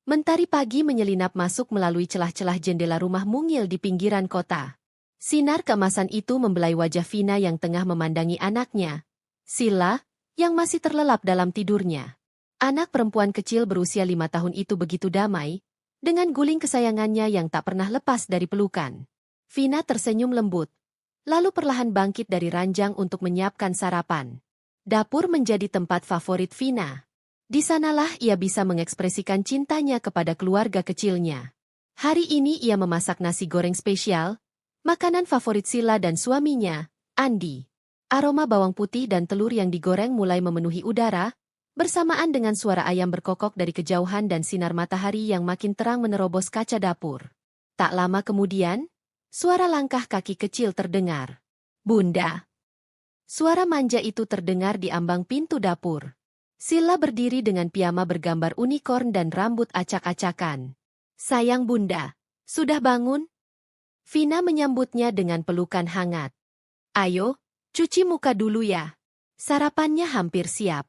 Mentari pagi menyelinap masuk melalui celah-celah jendela rumah mungil di pinggiran kota. Sinar keemasan itu membelai wajah Vina yang tengah memandangi anaknya, Silla, yang masih terlelap dalam tidurnya. Anak perempuan kecil berusia 5 tahun itu begitu damai, dengan guling kesayangannya yang tak pernah lepas dari pelukan. Vina tersenyum lembut, lalu perlahan bangkit dari ranjang untuk menyiapkan sarapan. Dapur menjadi tempat favorit Vina. Di sanalah ia bisa mengekspresikan cintanya kepada keluarga kecilnya. Hari ini ia memasak nasi goreng spesial, makanan favorit Silla dan suaminya, Andi. Aroma bawang putih dan telur yang digoreng mulai memenuhi udara, bersamaan dengan suara ayam berkokok dari kejauhan dan sinar matahari yang makin terang menerobos kaca dapur. Tak lama kemudian, suara langkah kaki kecil terdengar. "Bunda." Suara manja itu terdengar di ambang pintu dapur. Silla berdiri dengan piyama bergambar unicorn dan rambut acak-acakan. "Sayang Bunda, sudah bangun?" Vina menyambutnya dengan pelukan hangat. "Ayo, cuci muka dulu ya. Sarapannya hampir siap."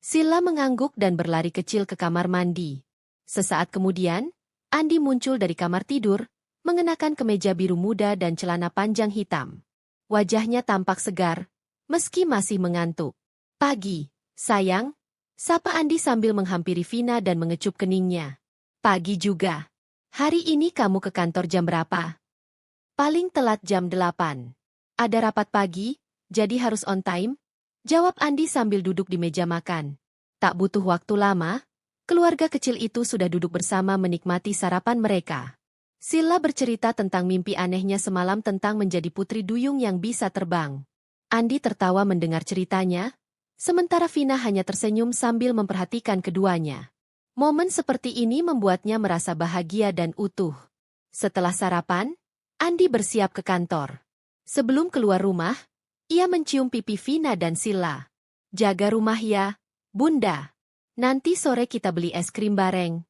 Silla mengangguk dan berlari kecil ke kamar mandi. Sesaat kemudian, Andi muncul dari kamar tidur, mengenakan kemeja biru muda dan celana panjang hitam. Wajahnya tampak segar, meski masih mengantuk. "Pagi, sayang," sapa Andi sambil menghampiri Vina dan mengecup keningnya. "Pagi juga. Hari ini kamu ke kantor jam berapa?" "Paling telat jam 8. Ada rapat pagi, jadi harus on time," jawab Andi sambil duduk di meja makan. Tak butuh waktu lama, keluarga kecil itu sudah duduk bersama menikmati sarapan mereka. Silla bercerita tentang mimpi anehnya semalam tentang menjadi putri duyung yang bisa terbang. Andi tertawa mendengar ceritanya, sementara Vina hanya tersenyum sambil memperhatikan keduanya. Momen seperti ini membuatnya merasa bahagia dan utuh. Setelah sarapan, Andi bersiap ke kantor. Sebelum keluar rumah, ia mencium pipi Vina dan Silla. "Jaga rumah ya, Bunda. Nanti sore kita beli es krim bareng."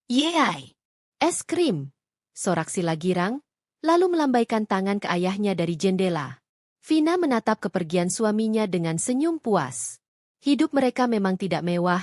"Yeay, es krim," sorak Silla girang, lalu melambaikan tangan ke ayahnya dari jendela. Vina menatap kepergian suaminya dengan senyum puas. Hidup mereka memang tidak mewah,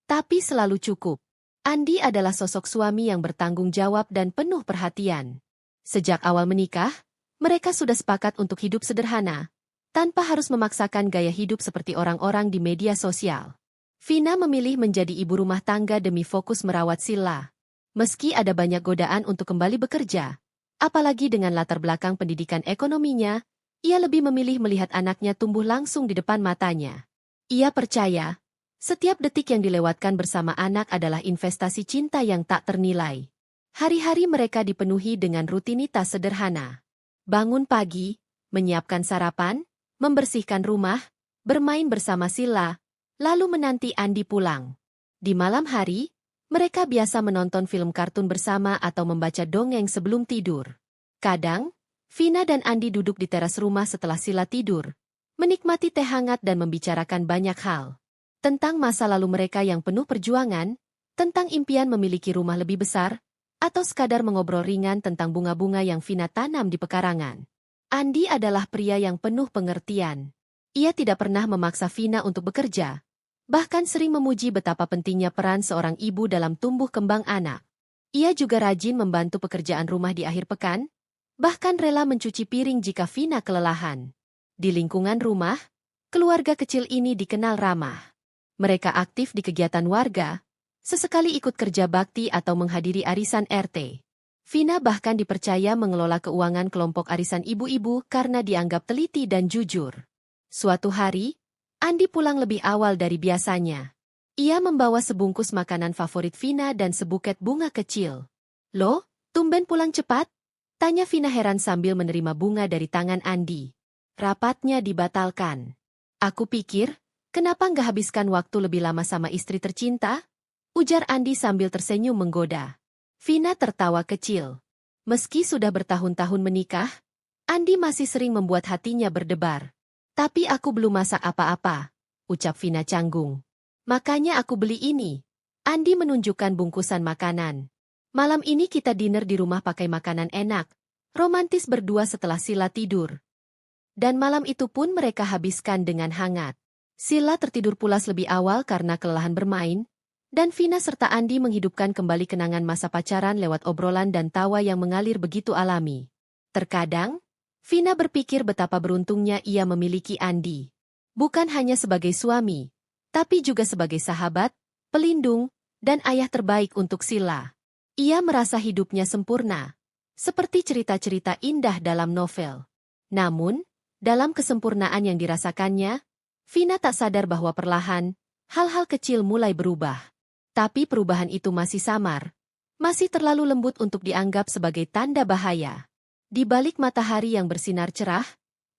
tapi selalu cukup. Andi adalah sosok suami yang bertanggung jawab dan penuh perhatian. Sejak awal menikah, mereka sudah sepakat untuk hidup sederhana, tanpa harus memaksakan gaya hidup seperti orang-orang di media sosial. Vina memilih menjadi ibu rumah tangga demi fokus merawat Silla. Meski ada banyak godaan untuk kembali bekerja, apalagi dengan latar belakang pendidikan ekonominya, ia lebih memilih melihat anaknya tumbuh langsung di depan matanya. Ia percaya, setiap detik yang dilewatkan bersama anak adalah investasi cinta yang tak ternilai. Hari-hari mereka dipenuhi dengan rutinitas sederhana. Bangun pagi, menyiapkan sarapan, membersihkan rumah, bermain bersama Silla, lalu menanti Andi pulang. Di malam hari, mereka biasa menonton film kartun bersama atau membaca dongeng sebelum tidur. Kadang, Vina dan Andi duduk di teras rumah setelah Silla tidur, menikmati teh hangat dan membicarakan banyak hal. Tentang masa lalu mereka yang penuh perjuangan, tentang impian memiliki rumah lebih besar, atau sekadar mengobrol ringan tentang bunga-bunga yang Vina tanam di pekarangan. Andi adalah pria yang penuh pengertian. Ia tidak pernah memaksa Vina untuk bekerja, bahkan sering memuji betapa pentingnya peran seorang ibu dalam tumbuh kembang anak. Ia juga rajin membantu pekerjaan rumah di akhir pekan, bahkan rela mencuci piring jika Vina kelelahan. Di lingkungan rumah, keluarga kecil ini dikenal ramah. Mereka aktif di kegiatan warga, sesekali ikut kerja bakti atau menghadiri arisan RT. Vina bahkan dipercaya mengelola keuangan kelompok arisan ibu-ibu karena dianggap teliti dan jujur. Suatu hari, Andi pulang lebih awal dari biasanya. Ia membawa sebungkus makanan favorit Vina dan sebuket bunga kecil. "Loh, tumben pulang cepat?" tanya Vina heran sambil menerima bunga dari tangan Andi. "Rapatnya dibatalkan." "Aku pikir, kenapa nggak habiskan waktu lebih lama sama istri tercinta?" ujar Andi sambil tersenyum menggoda. Vina tertawa kecil. Meski sudah bertahun-tahun menikah, Andi masih sering membuat hatinya berdebar. "Tapi aku belum masak apa-apa," ucap Vina canggung. "Makanya aku beli ini." Andi menunjukkan bungkusan makanan. "Malam ini kita dinner di rumah pakai makanan enak, romantis berdua setelah Silla tidur." Dan malam itu pun mereka habiskan dengan hangat. Silla tertidur pulas lebih awal karena kelelahan bermain, Dan Vina serta Andi menghidupkan kembali kenangan masa pacaran lewat obrolan dan tawa yang mengalir begitu alami. Terkadang, Vina berpikir betapa beruntungnya ia memiliki Andi. Bukan hanya sebagai suami, tapi juga sebagai sahabat, pelindung, dan ayah terbaik untuk Sila. Ia merasa hidupnya sempurna, seperti cerita-cerita indah dalam novel. Namun, dalam kesempurnaan yang dirasakannya, Vina tak sadar bahwa perlahan, hal-hal kecil mulai berubah. Tapi perubahan itu masih samar, masih terlalu lembut untuk dianggap sebagai tanda bahaya. Di balik matahari yang bersinar cerah,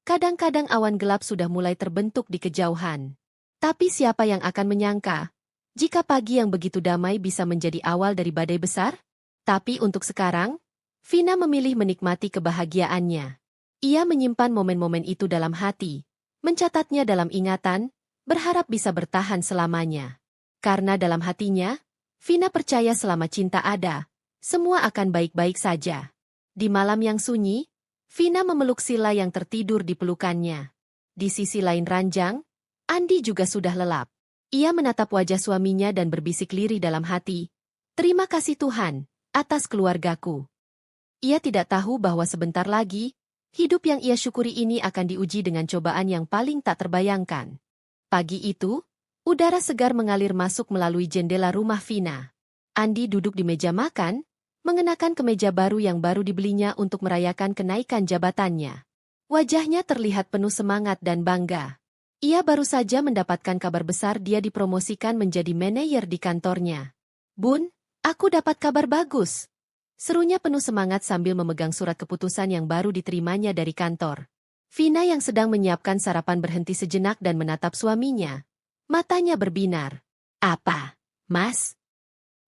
kadang-kadang awan gelap sudah mulai terbentuk di kejauhan. Tapi siapa yang akan menyangka, jika pagi yang begitu damai bisa menjadi awal dari badai besar? Tapi untuk sekarang, Vina memilih menikmati kebahagiaannya. Ia menyimpan momen-momen itu dalam hati, mencatatnya dalam ingatan, berharap bisa bertahan selamanya. Karena dalam hatinya, Vina percaya selama cinta ada, semua akan baik-baik saja. Di malam yang sunyi, Vina memeluk Sila yang tertidur di pelukannya. Di sisi lain ranjang, Andi juga sudah lelap. Ia menatap wajah suaminya dan berbisik lirih dalam hati, "Terima kasih Tuhan, atas keluargaku." Ia tidak tahu bahwa sebentar lagi, hidup yang ia syukuri ini akan diuji dengan cobaan yang paling tak terbayangkan. Pagi itu, udara segar mengalir masuk melalui jendela rumah Vina. Andi duduk di meja makan, mengenakan kemeja baru yang baru dibelinya untuk merayakan kenaikan jabatannya. Wajahnya terlihat penuh semangat dan bangga. Ia baru saja mendapatkan kabar besar dia dipromosikan menjadi manajer di kantornya. "Bun, aku dapat kabar bagus," serunya penuh semangat sambil memegang surat keputusan yang baru diterimanya dari kantor. Vina yang sedang menyiapkan sarapan berhenti sejenak dan menatap suaminya. Matanya berbinar. "Apa, Mas?"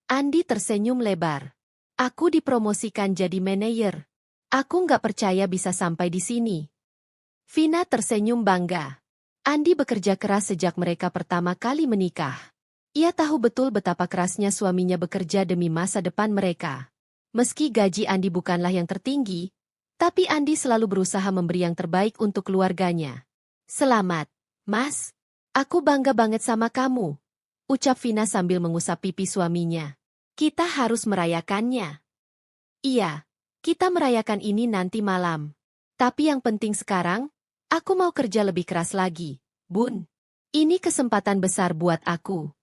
Andi tersenyum lebar. "Aku dipromosikan jadi manajer. Aku nggak percaya bisa sampai di sini." Vina tersenyum bangga. Andi bekerja keras sejak mereka pertama kali menikah. Ia tahu betul betapa kerasnya suaminya bekerja demi masa depan mereka. Meski gaji Andi bukanlah yang tertinggi, tapi Andi selalu berusaha memberi yang terbaik untuk keluarganya. "Selamat, Mas. Aku bangga banget sama kamu," ucap Vina sambil mengusap pipi suaminya. "Kita harus merayakannya." "Iya, kita merayakan ini nanti malam. Tapi yang penting sekarang, aku mau kerja lebih keras lagi, Bun. Ini kesempatan besar buat aku."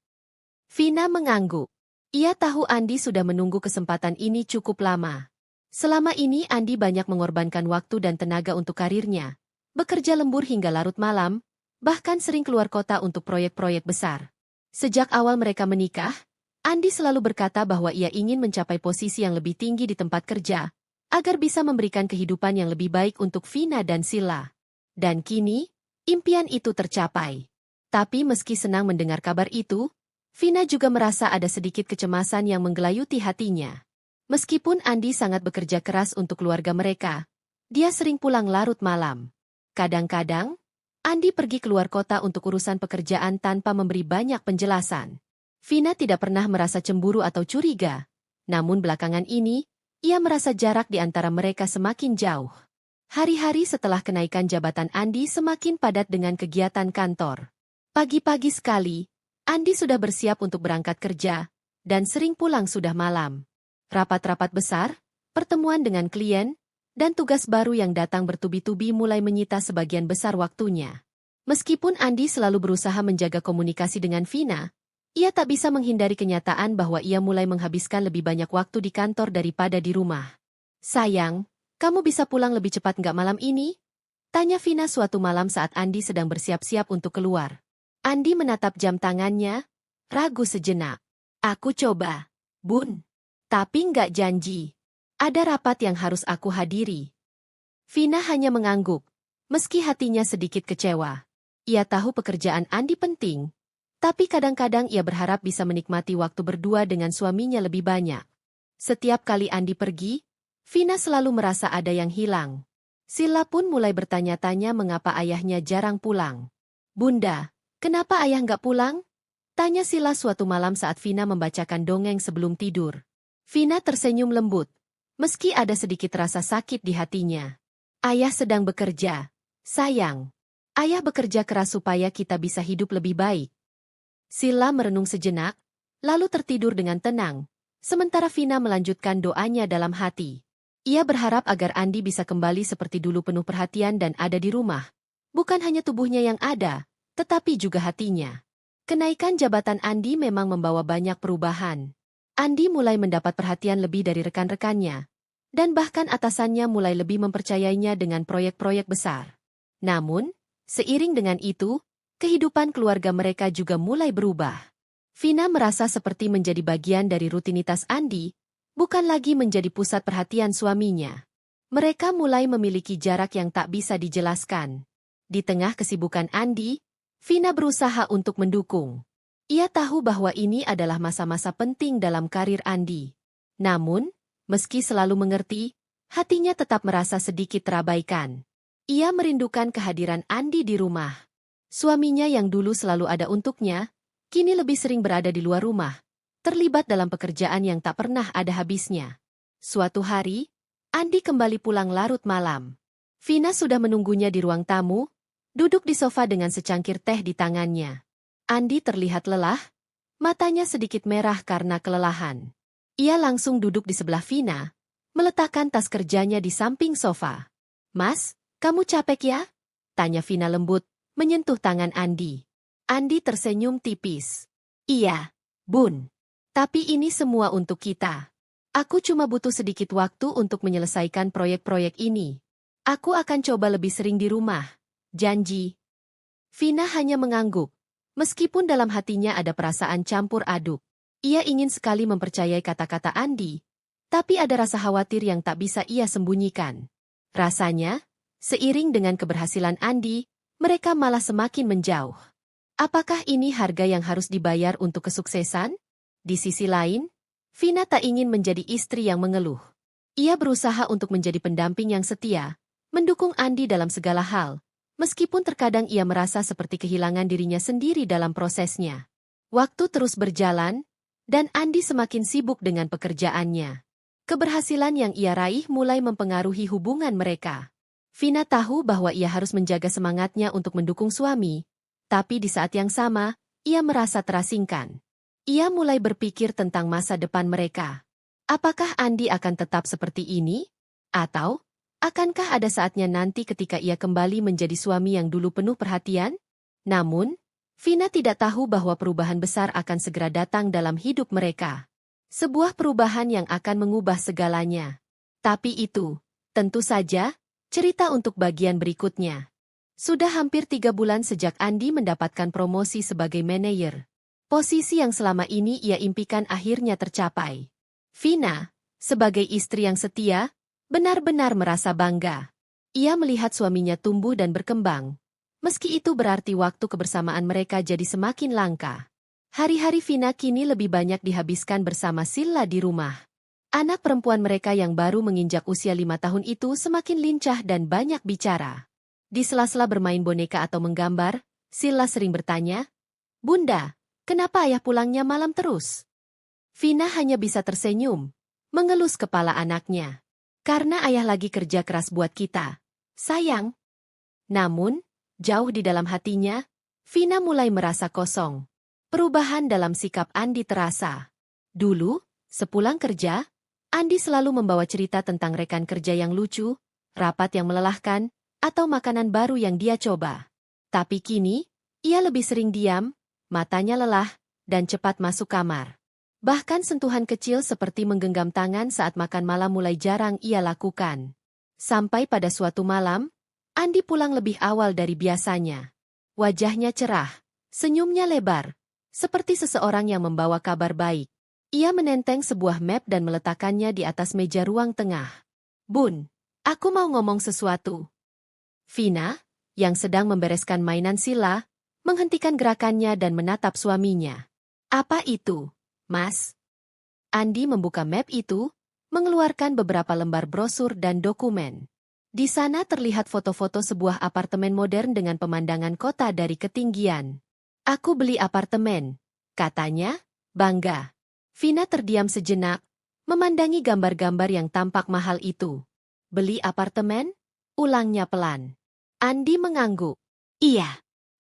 Vina mengangguk. Ia tahu Andi sudah menunggu kesempatan ini cukup lama. Selama ini Andi banyak mengorbankan waktu dan tenaga untuk karirnya, bekerja lembur hingga larut malam, bahkan sering keluar kota untuk proyek-proyek besar. Sejak awal mereka menikah, Andi selalu berkata bahwa ia ingin mencapai posisi yang lebih tinggi di tempat kerja, agar bisa memberikan kehidupan yang lebih baik untuk Vina dan Sila. Dan kini, impian itu tercapai. Tapi meski senang mendengar kabar itu, Vina juga merasa ada sedikit kecemasan yang menggelayuti hatinya. Meskipun Andi sangat bekerja keras untuk keluarga mereka, dia sering pulang larut malam. Kadang-kadang, Andi pergi keluar kota untuk urusan pekerjaan tanpa memberi banyak penjelasan. Vina tidak pernah merasa cemburu atau curiga, namun belakangan ini, ia merasa jarak di antara mereka semakin jauh. Hari-hari setelah kenaikan jabatan Andi semakin padat dengan kegiatan kantor. Pagi-pagi sekali, Andi sudah bersiap untuk berangkat kerja, dan sering pulang sudah malam. Rapat-rapat besar, pertemuan dengan klien, dan tugas baru yang datang bertubi-tubi mulai menyita sebagian besar waktunya. Meskipun Andi selalu berusaha menjaga komunikasi dengan Vina, ia tak bisa menghindari kenyataan bahwa ia mulai menghabiskan lebih banyak waktu di kantor daripada di rumah. "Sayang, kamu bisa pulang lebih cepat nggak malam ini?" tanya Vina suatu malam saat Andi sedang bersiap-siap untuk keluar. Andi menatap jam tangannya, ragu sejenak. "Aku coba, Bun. Tapi nggak janji. Ada rapat yang harus aku hadiri." Vina hanya mengangguk, meski hatinya sedikit kecewa. Ia tahu pekerjaan Andi penting, tapi kadang-kadang ia berharap bisa menikmati waktu berdua dengan suaminya lebih banyak. Setiap kali Andi pergi, Vina selalu merasa ada yang hilang. Sila pun mulai bertanya-tanya mengapa ayahnya jarang pulang. "Bunda, kenapa ayah nggak pulang?" tanya Sila suatu malam saat Vina membacakan dongeng sebelum tidur. Vina tersenyum lembut, meski ada sedikit rasa sakit di hatinya. "Ayah sedang bekerja, sayang. Ayah bekerja keras supaya kita bisa hidup lebih baik." Sila merenung sejenak, lalu tertidur dengan tenang, sementara Vina melanjutkan doanya dalam hati. Ia berharap agar Andi bisa kembali seperti dulu penuh perhatian dan ada di rumah. Bukan hanya tubuhnya yang ada, tetapi juga hatinya. Kenaikan jabatan Andi memang membawa banyak perubahan. Andi mulai mendapat perhatian lebih dari rekan-rekannya, dan bahkan atasannya mulai lebih mempercayainya dengan proyek-proyek besar. Namun, seiring dengan itu, kehidupan keluarga mereka juga mulai berubah. Vina merasa seperti menjadi bagian dari rutinitas Andi, bukan lagi menjadi pusat perhatian suaminya. Mereka mulai memiliki jarak yang tak bisa dijelaskan. Di tengah kesibukan Andi, Vina berusaha untuk mendukung. Ia tahu bahwa ini adalah masa-masa penting dalam karir Andi. Namun, meski selalu mengerti, hatinya tetap merasa sedikit terabaikan. Ia merindukan kehadiran Andi di rumah. Suaminya yang dulu selalu ada untuknya, kini lebih sering berada di luar rumah, terlibat dalam pekerjaan yang tak pernah ada habisnya. Suatu hari, Andi kembali pulang larut malam. Vina sudah menunggunya di ruang tamu, duduk di sofa dengan secangkir teh di tangannya. Andi terlihat lelah, matanya sedikit merah karena kelelahan. Ia langsung duduk di sebelah Vina, meletakkan tas kerjanya di samping sofa. "Mas, kamu capek ya?" tanya Vina lembut, menyentuh tangan Andi. Andi tersenyum tipis. "Iya, Bun. Tapi ini semua untuk kita. Aku cuma butuh sedikit waktu untuk menyelesaikan proyek-proyek ini. Aku akan coba lebih sering di rumah. Janji." Vina hanya mengangguk, meskipun dalam hatinya ada perasaan campur aduk. Ia ingin sekali mempercayai kata-kata Andi, tapi ada rasa khawatir yang tak bisa ia sembunyikan. Rasanya, seiring dengan keberhasilan Andi, mereka malah semakin menjauh. Apakah ini harga yang harus dibayar untuk kesuksesan? Di sisi lain, Vina tak ingin menjadi istri yang mengeluh. Ia berusaha untuk menjadi pendamping yang setia, mendukung Andi dalam segala hal, meskipun terkadang ia merasa seperti kehilangan dirinya sendiri dalam prosesnya. Waktu terus berjalan, dan Andi semakin sibuk dengan pekerjaannya. Keberhasilan yang ia raih mulai mempengaruhi hubungan mereka. Vina tahu bahwa ia harus menjaga semangatnya untuk mendukung suami, tapi di saat yang sama, ia merasa terasingkan. Ia mulai berpikir tentang masa depan mereka. Apakah Andi akan tetap seperti ini? Atau, akankah ada saatnya nanti ketika ia kembali menjadi suami yang dulu penuh perhatian? Namun, Vina tidak tahu bahwa perubahan besar akan segera datang dalam hidup mereka. Sebuah perubahan yang akan mengubah segalanya. Tapi itu, tentu saja, cerita untuk bagian berikutnya. Sudah hampir 3 bulan sejak Andi mendapatkan promosi sebagai manajer. Posisi yang selama ini ia impikan akhirnya tercapai. Vina, sebagai istri yang setia, benar-benar merasa bangga. Ia melihat suaminya tumbuh dan berkembang. Meski itu berarti waktu kebersamaan mereka jadi semakin langka. Hari-hari Vina kini lebih banyak dihabiskan bersama Silla di rumah. Anak perempuan mereka yang baru menginjak usia 5 tahun itu semakin lincah dan banyak bicara. Di sela-sela bermain boneka atau menggambar, Silla sering bertanya, "Bunda, kenapa ayah pulangnya malam terus?" Vina hanya bisa tersenyum, mengelus kepala anaknya. "Karena ayah lagi kerja keras buat kita, sayang." Namun, jauh di dalam hatinya, Vina mulai merasa kosong. Perubahan dalam sikap Andi terasa. Dulu, sepulang kerja, Andi selalu membawa cerita tentang rekan kerja yang lucu, rapat yang melelahkan, atau makanan baru yang dia coba. Tapi kini, ia lebih sering diam, matanya lelah, dan cepat masuk kamar. Bahkan sentuhan kecil seperti menggenggam tangan saat makan malam mulai jarang ia lakukan. Sampai pada suatu malam, Andi pulang lebih awal dari biasanya. Wajahnya cerah, senyumnya lebar, seperti seseorang yang membawa kabar baik. Ia menenteng sebuah map dan meletakkannya di atas meja ruang tengah. "Bun, aku mau ngomong sesuatu." Vina, yang sedang membereskan mainan Silla, menghentikan gerakannya dan menatap suaminya. "Apa itu, Mas?" Andi membuka map itu, mengeluarkan beberapa lembar brosur dan dokumen. Di sana terlihat foto-foto sebuah apartemen modern dengan pemandangan kota dari ketinggian. "Aku beli apartemen," katanya, bangga. Vina terdiam sejenak, memandangi gambar-gambar yang tampak mahal itu. "Beli apartemen?" ulangnya pelan. Andi mengangguk. "Iya,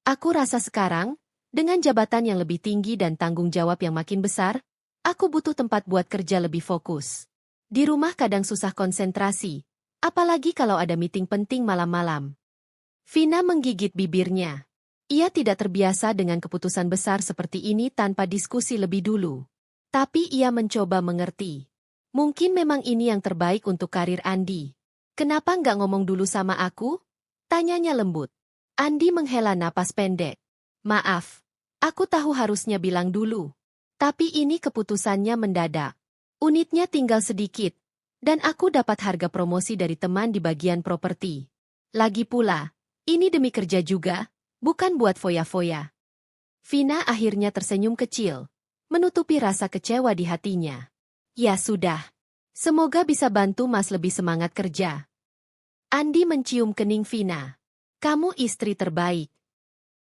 aku rasa sekarang, Dengan jabatan yang lebih tinggi dan tanggung jawab yang makin besar, aku butuh tempat buat kerja lebih fokus. Di rumah kadang susah konsentrasi, apalagi kalau ada meeting penting malam-malam. Vina menggigit bibirnya. Ia tidak terbiasa dengan keputusan besar seperti ini tanpa diskusi lebih dulu. Tapi ia mencoba mengerti. Mungkin memang ini yang terbaik untuk karir Andi. Kenapa nggak ngomong dulu sama aku? Tanyanya lembut. Andi menghela napas pendek. Maaf, aku tahu harusnya bilang dulu. Tapi ini keputusannya mendadak. Unitnya tinggal sedikit, dan aku dapat harga promosi dari teman di bagian properti. Lagi pula, ini demi kerja juga, bukan buat foya-foya. Vina akhirnya tersenyum kecil, menutupi rasa kecewa di hatinya. Ya sudah. Semoga bisa bantu Mas lebih semangat kerja. Andi mencium kening Vina. Kamu istri terbaik.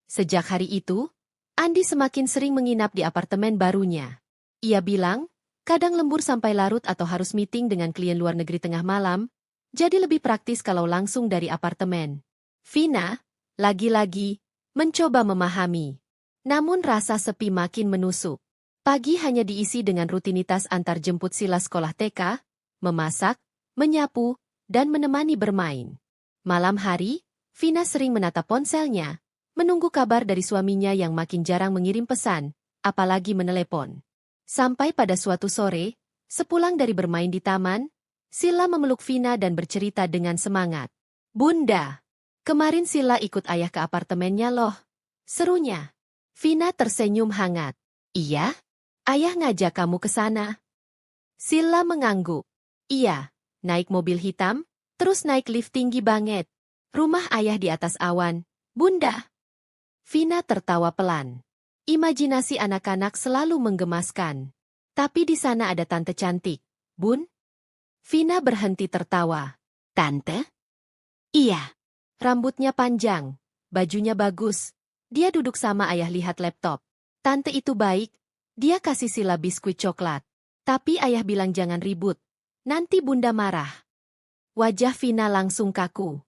Sejak hari itu, Andi semakin sering menginap di apartemen barunya. Ia bilang, kadang lembur sampai larut atau harus meeting dengan klien luar negeri tengah malam, jadi lebih praktis kalau langsung dari apartemen. Vina, lagi-lagi, mencoba memahami. Namun rasa sepi makin menusuk. Pagi hanya diisi dengan rutinitas antar jemput Sila sekolah TK, memasak, menyapu, dan menemani bermain. Malam hari, Vina sering menatap ponselnya, menunggu kabar dari suaminya yang makin jarang mengirim pesan, apalagi menelepon. Sampai pada suatu sore, sepulang dari bermain di taman, Sila memeluk Vina dan bercerita dengan semangat. Bunda, kemarin Sila ikut ayah ke apartemennya loh. Serunya. Vina tersenyum hangat. Iya? Ayah ngajak kamu ke sana. Sila mengangguk. Iya, naik mobil hitam, terus naik lift tinggi banget. Rumah ayah di atas awan. Bunda. Vina tertawa pelan. Imajinasi anak-anak selalu menggemaskan. Tapi di sana ada tante cantik. Bun? Vina berhenti tertawa. Tante? Iya. Rambutnya panjang, bajunya bagus. Dia duduk sama ayah lihat laptop. Tante itu baik, dia kasih Sila biskuit coklat. Tapi ayah bilang jangan ribut, nanti bunda marah. Wajah Vina langsung kaku.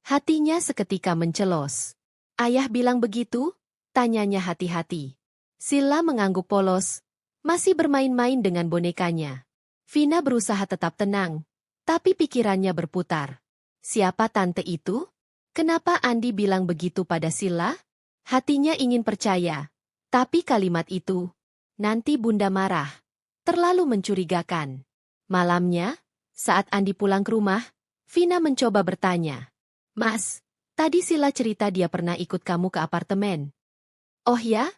Hatinya seketika mencelos. Ayah bilang begitu? Tanyanya hati-hati. Sila mengangguk polos, masih bermain-main dengan bonekanya. Vina berusaha tetap tenang, tapi pikirannya berputar. Siapa tante itu? Kenapa Andi bilang begitu pada Sila? Hatinya ingin percaya, tapi kalimat itu, nanti bunda marah, terlalu mencurigakan. Malamnya, saat Andi pulang ke rumah, Vina mencoba bertanya. Mas, tadi Sila cerita dia pernah ikut kamu ke apartemen. Oh ya?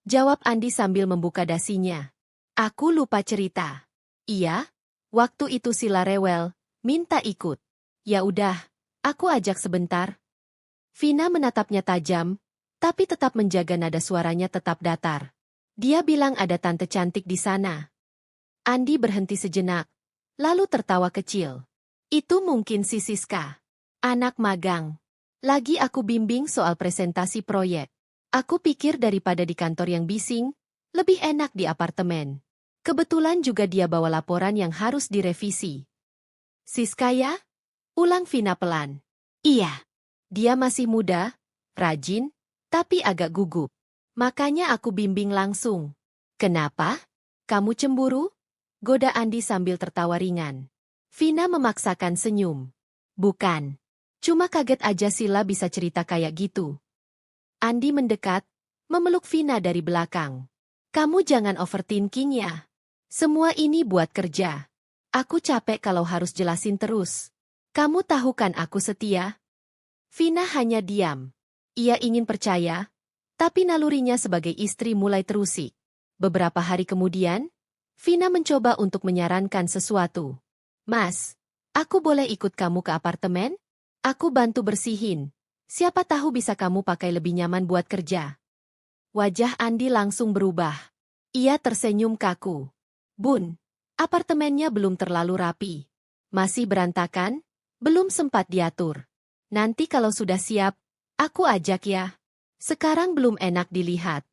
Jawab Andi sambil membuka dasinya. Aku lupa cerita. Iya, waktu itu Sila rewel, minta ikut. Ya udah, aku ajak sebentar. Vina menatapnya tajam, tapi tetap menjaga nada suaranya tetap datar. Dia bilang ada tante cantik di sana. Andi berhenti sejenak, lalu tertawa kecil. Itu mungkin si Siska. Anak magang. Lagi aku bimbing soal presentasi proyek. Aku pikir daripada di kantor yang bising, lebih enak di apartemen. Kebetulan juga dia bawa laporan yang harus direvisi. Siska ya? Ulang Vina pelan. Iya. Dia masih muda, rajin, tapi agak gugup. Makanya aku bimbing langsung. Kenapa? Kamu cemburu? Goda Andi sambil tertawa ringan. Vina memaksakan senyum. Bukan. Cuma kaget aja Sila bisa cerita kayak gitu. Andi mendekat, memeluk Vina dari belakang. Kamu jangan overthinking ya. Semua ini buat kerja. Aku capek kalau harus jelasin terus. Kamu tahu kan aku setia? Vina hanya diam. Ia ingin percaya, tapi nalurinya sebagai istri mulai terusik. Beberapa hari kemudian, Vina mencoba untuk menyarankan sesuatu. Mas, aku boleh ikut kamu ke apartemen? Aku bantu bersihin. Siapa tahu bisa kamu pakai lebih nyaman buat kerja. Wajah Andi langsung berubah. Ia tersenyum kaku. Bun, apartemennya belum terlalu rapi. Masih berantakan, belum sempat diatur. Nanti kalau sudah siap, aku ajak ya. Sekarang belum enak dilihat.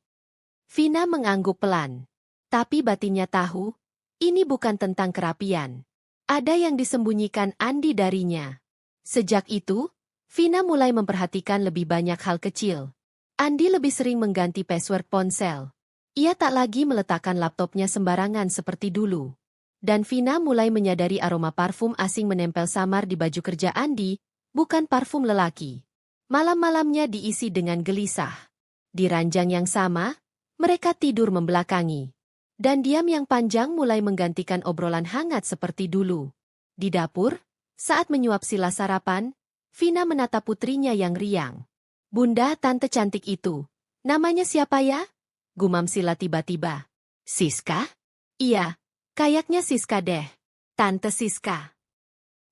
Vina mengangguk pelan. Tapi batinnya tahu, ini bukan tentang kerapian. Ada yang disembunyikan Andi darinya. Sejak itu, Vina mulai memperhatikan lebih banyak hal kecil. Andi lebih sering mengganti password ponsel. Ia tak lagi meletakkan laptopnya sembarangan seperti dulu. Dan Vina mulai menyadari aroma parfum asing menempel samar di baju kerja Andi, bukan parfum lelaki. Malam-malamnya diisi dengan gelisah. Di ranjang yang sama, mereka tidur membelakangi. Dan diam yang panjang mulai menggantikan obrolan hangat seperti dulu. Di dapur, saat menyuap Sila sarapan, Vina menatap putrinya yang riang. Bunda, tante cantik itu. Namanya siapa ya? Gumam Sila tiba-tiba. Siska? Iya, kayaknya Siska deh. Tante Siska.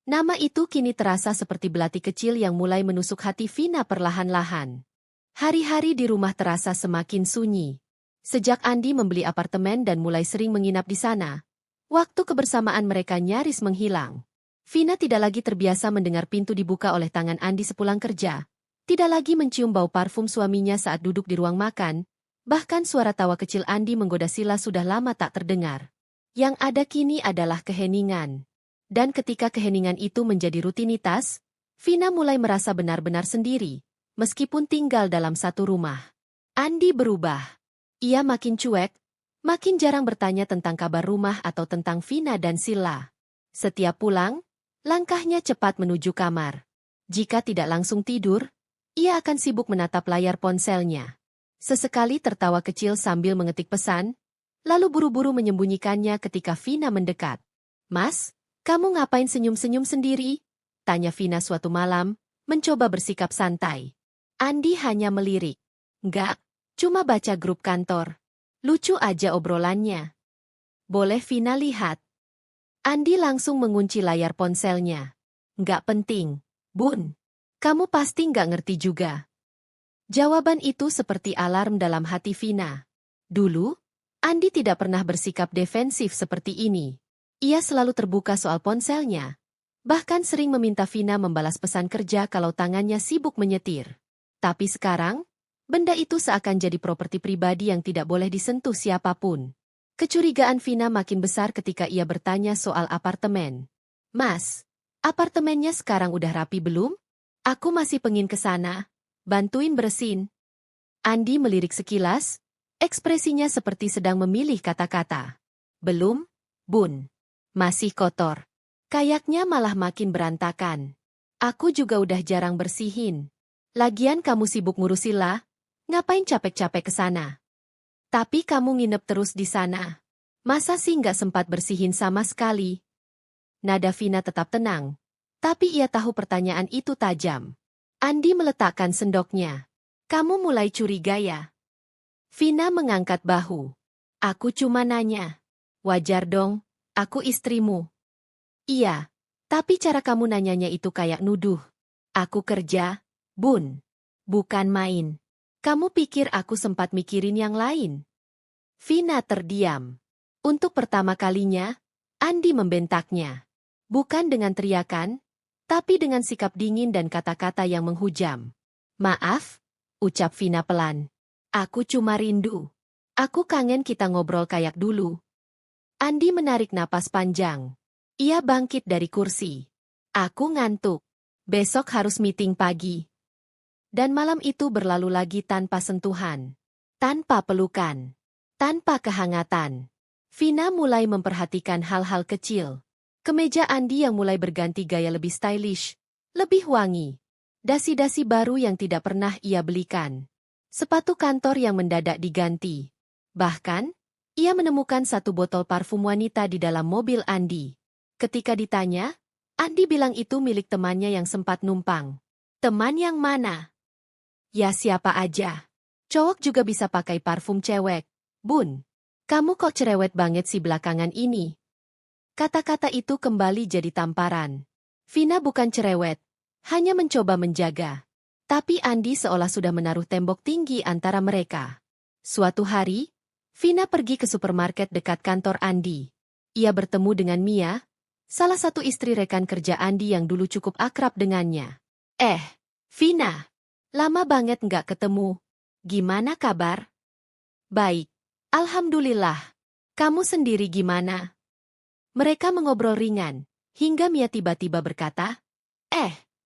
Nama itu kini terasa seperti belati kecil yang mulai menusuk hati Vina perlahan-lahan. Hari-hari di rumah terasa semakin sunyi. Sejak Andi membeli apartemen dan mulai sering menginap di sana, waktu kebersamaan mereka nyaris menghilang. Vina tidak lagi terbiasa mendengar pintu dibuka oleh tangan Andi sepulang kerja, tidak lagi mencium bau parfum suaminya saat duduk di ruang makan, bahkan suara tawa kecil Andi menggoda Sila sudah lama tak terdengar. Yang ada kini adalah keheningan. Dan ketika keheningan itu menjadi rutinitas, Vina mulai merasa benar-benar sendiri, meskipun tinggal dalam satu rumah. Andi berubah. Ia makin cuek, makin jarang bertanya tentang kabar rumah atau tentang Vina dan Sila. Setiap pulang, langkahnya cepat menuju kamar. Jika tidak langsung tidur, ia akan sibuk menatap layar ponselnya. Sesekali tertawa kecil sambil mengetik pesan, lalu buru-buru menyembunyikannya ketika Vina mendekat. Mas, kamu ngapain senyum-senyum sendiri? Tanya Vina suatu malam, mencoba bersikap santai. Andi hanya melirik. Enggak. Cuma baca grup kantor. Lucu aja obrolannya. Boleh Vina lihat? Andi langsung mengunci layar ponselnya. Nggak penting, Bun. Kamu pasti nggak ngerti juga. Jawaban itu seperti alarm dalam hati Vina. Dulu, Andi tidak pernah bersikap defensif seperti ini. Ia selalu terbuka soal ponselnya. Bahkan sering meminta Vina membalas pesan kerja kalau tangannya sibuk menyetir. Tapi sekarang, benda itu seakan jadi properti pribadi yang tidak boleh disentuh siapapun. Kecurigaan Vina makin besar ketika ia bertanya soal apartemen. Mas, apartemennya sekarang udah rapi belum? Aku masih pengin ke sana. Bantuin bersin. Andi melirik sekilas, ekspresinya seperti sedang memilih kata-kata. Belum, Bun. Masih kotor. Kayaknya malah makin berantakan. Aku juga udah jarang bersihin. Lagian kamu sibuk ngurus Sila. Ngapain capek-capek ke sana? Tapi kamu nginep terus di sana. Masa sih nggak sempat bersihin sama sekali? Nada Vina tetap tenang. Tapi ia tahu pertanyaan itu tajam. Andi meletakkan sendoknya. Kamu mulai curiga ya? Vina mengangkat bahu. Aku cuma nanya. Wajar dong, aku istrimu. Iya, tapi cara kamu nanyanya itu kayak nuduh. Aku kerja, Bun. Bukan main. Kamu pikir aku sempat mikirin yang lain? Vina terdiam. Untuk pertama kalinya, Andi membentaknya. Bukan dengan teriakan, tapi dengan sikap dingin dan kata-kata yang menghujam. Maaf, ucap Vina pelan. Aku cuma rindu. Aku kangen kita ngobrol kayak dulu. Andi menarik napas panjang. Ia bangkit dari kursi. Aku ngantuk. Besok harus meeting pagi. Dan malam itu berlalu lagi tanpa sentuhan. Tanpa pelukan. Tanpa kehangatan. Vina mulai memperhatikan hal-hal kecil. Kemeja Andi yang mulai berganti gaya lebih stylish. Lebih wangi. Dasi-dasi baru yang tidak pernah ia belikan. Sepatu kantor yang mendadak diganti. Bahkan, ia menemukan satu botol parfum wanita di dalam mobil Andi. Ketika ditanya, Andi bilang itu milik temannya yang sempat numpang. Teman yang mana? Ya siapa aja. Cowok juga bisa pakai parfum cewek. Bun, kamu kok cerewet banget sih belakangan ini? Kata-kata itu kembali jadi tamparan. Vina bukan cerewet, hanya mencoba menjaga. Tapi Andi seolah sudah menaruh tembok tinggi antara mereka. Suatu hari, Vina pergi ke supermarket dekat kantor Andi. Ia bertemu dengan Mia, salah satu istri rekan kerja Andi yang dulu cukup akrab dengannya. Vina. Lama banget nggak ketemu. Gimana kabar? Baik. Alhamdulillah. Kamu sendiri gimana? Mereka mengobrol ringan, hingga Mia tiba-tiba berkata,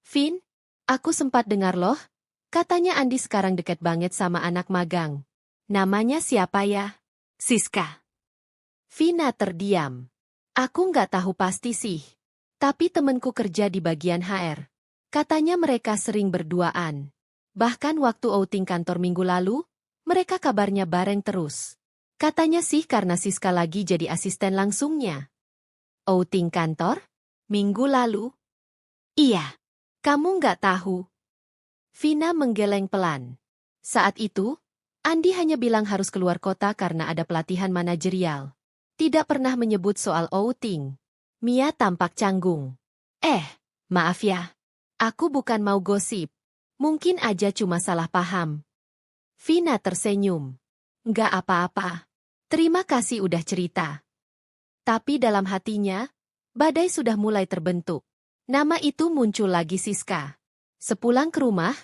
Vin, aku sempat dengar loh, Katanya Andi sekarang deket banget sama anak magang. Namanya siapa ya? Siska. Vina terdiam. Aku nggak tahu pasti sih. Tapi temenku kerja di bagian HR. Katanya mereka sering berduaan. Bahkan waktu outing kantor minggu lalu, mereka kabarnya bareng terus. Katanya sih karena Siska lagi jadi asisten langsungnya. Outing kantor? Minggu lalu? Iya. Kamu nggak tahu. Vina menggeleng pelan. Saat itu, Andi hanya bilang harus keluar kota karena ada pelatihan manajerial. Tidak pernah menyebut soal outing. Mia tampak canggung. Maaf ya. Aku bukan mau gosip. Mungkin aja cuma salah paham. Vina tersenyum. Nggak apa-apa. Terima kasih udah cerita. Tapi dalam hatinya, badai sudah mulai terbentuk. Nama itu muncul lagi Siska. Sepulang ke rumah,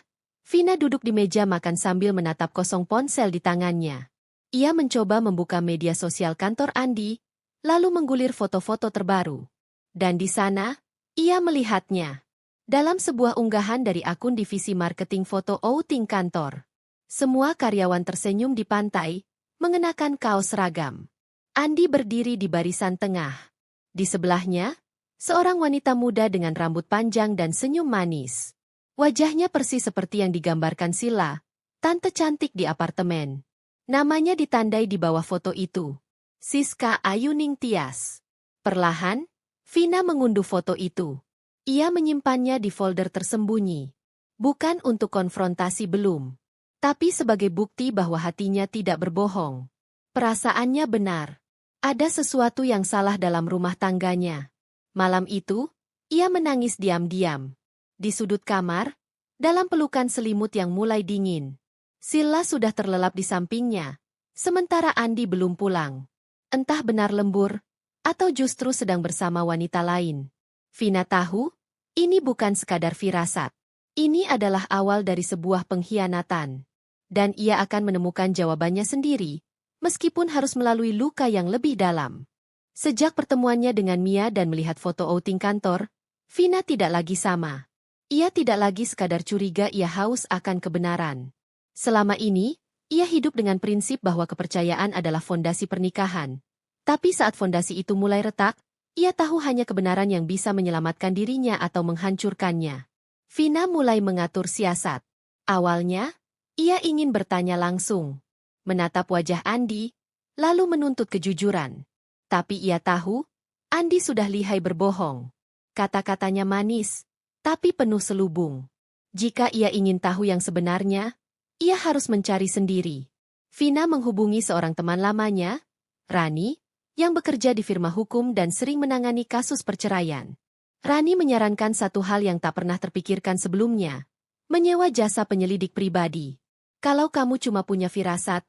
Vina duduk di meja makan sambil menatap kosong ponsel di tangannya. Ia mencoba membuka media sosial kantor Andi, lalu menggulir foto-foto terbaru. Dan di sana, ia melihatnya. Dalam sebuah unggahan dari akun divisi marketing foto outing kantor. Semua karyawan tersenyum di pantai, mengenakan kaos seragam. Andi berdiri di barisan tengah. Di sebelahnya, seorang wanita muda dengan rambut panjang dan senyum manis. Wajahnya persis seperti yang digambarkan Sila, tante cantik di apartemen. Namanya ditandai di bawah foto itu. Siska Ayuning Tias. Perlahan, Vina mengunduh foto itu. Ia menyimpannya di folder tersembunyi. Bukan untuk konfrontasi belum. Tapi sebagai bukti bahwa hatinya tidak berbohong. Perasaannya benar. Ada sesuatu yang salah dalam rumah tangganya. Malam itu, ia menangis diam-diam. Di sudut kamar, dalam pelukan selimut yang mulai dingin. Sila sudah terlelap di sampingnya, sementara Andi belum pulang. Entah benar lembur, atau justru sedang bersama wanita lain. Vina tahu, ini bukan sekadar firasat. Ini adalah awal dari sebuah pengkhianatan. Dan ia akan menemukan jawabannya sendiri, meskipun harus melalui luka yang lebih dalam. Sejak pertemuannya dengan Mia dan melihat foto outing kantor, Vina tidak lagi sama. Ia tidak lagi sekadar curiga, ia haus akan kebenaran. Selama ini, ia hidup dengan prinsip bahwa kepercayaan adalah fondasi pernikahan. Tapi saat fondasi itu mulai retak, ia tahu hanya kebenaran yang bisa menyelamatkan dirinya atau menghancurkannya. Vina mulai mengatur siasat. Awalnya, ia ingin bertanya langsung. Menatap wajah Andi, lalu menuntut kejujuran. Tapi ia tahu, Andi sudah lihai berbohong. Kata-katanya manis, tapi penuh selubung. Jika ia ingin tahu yang sebenarnya, ia harus mencari sendiri. Vina menghubungi seorang teman lamanya, Rani, yang bekerja di firma hukum dan sering menangani kasus perceraian. Rani menyarankan satu hal yang tak pernah terpikirkan sebelumnya, menyewa jasa penyelidik pribadi. Kalau kamu cuma punya firasat,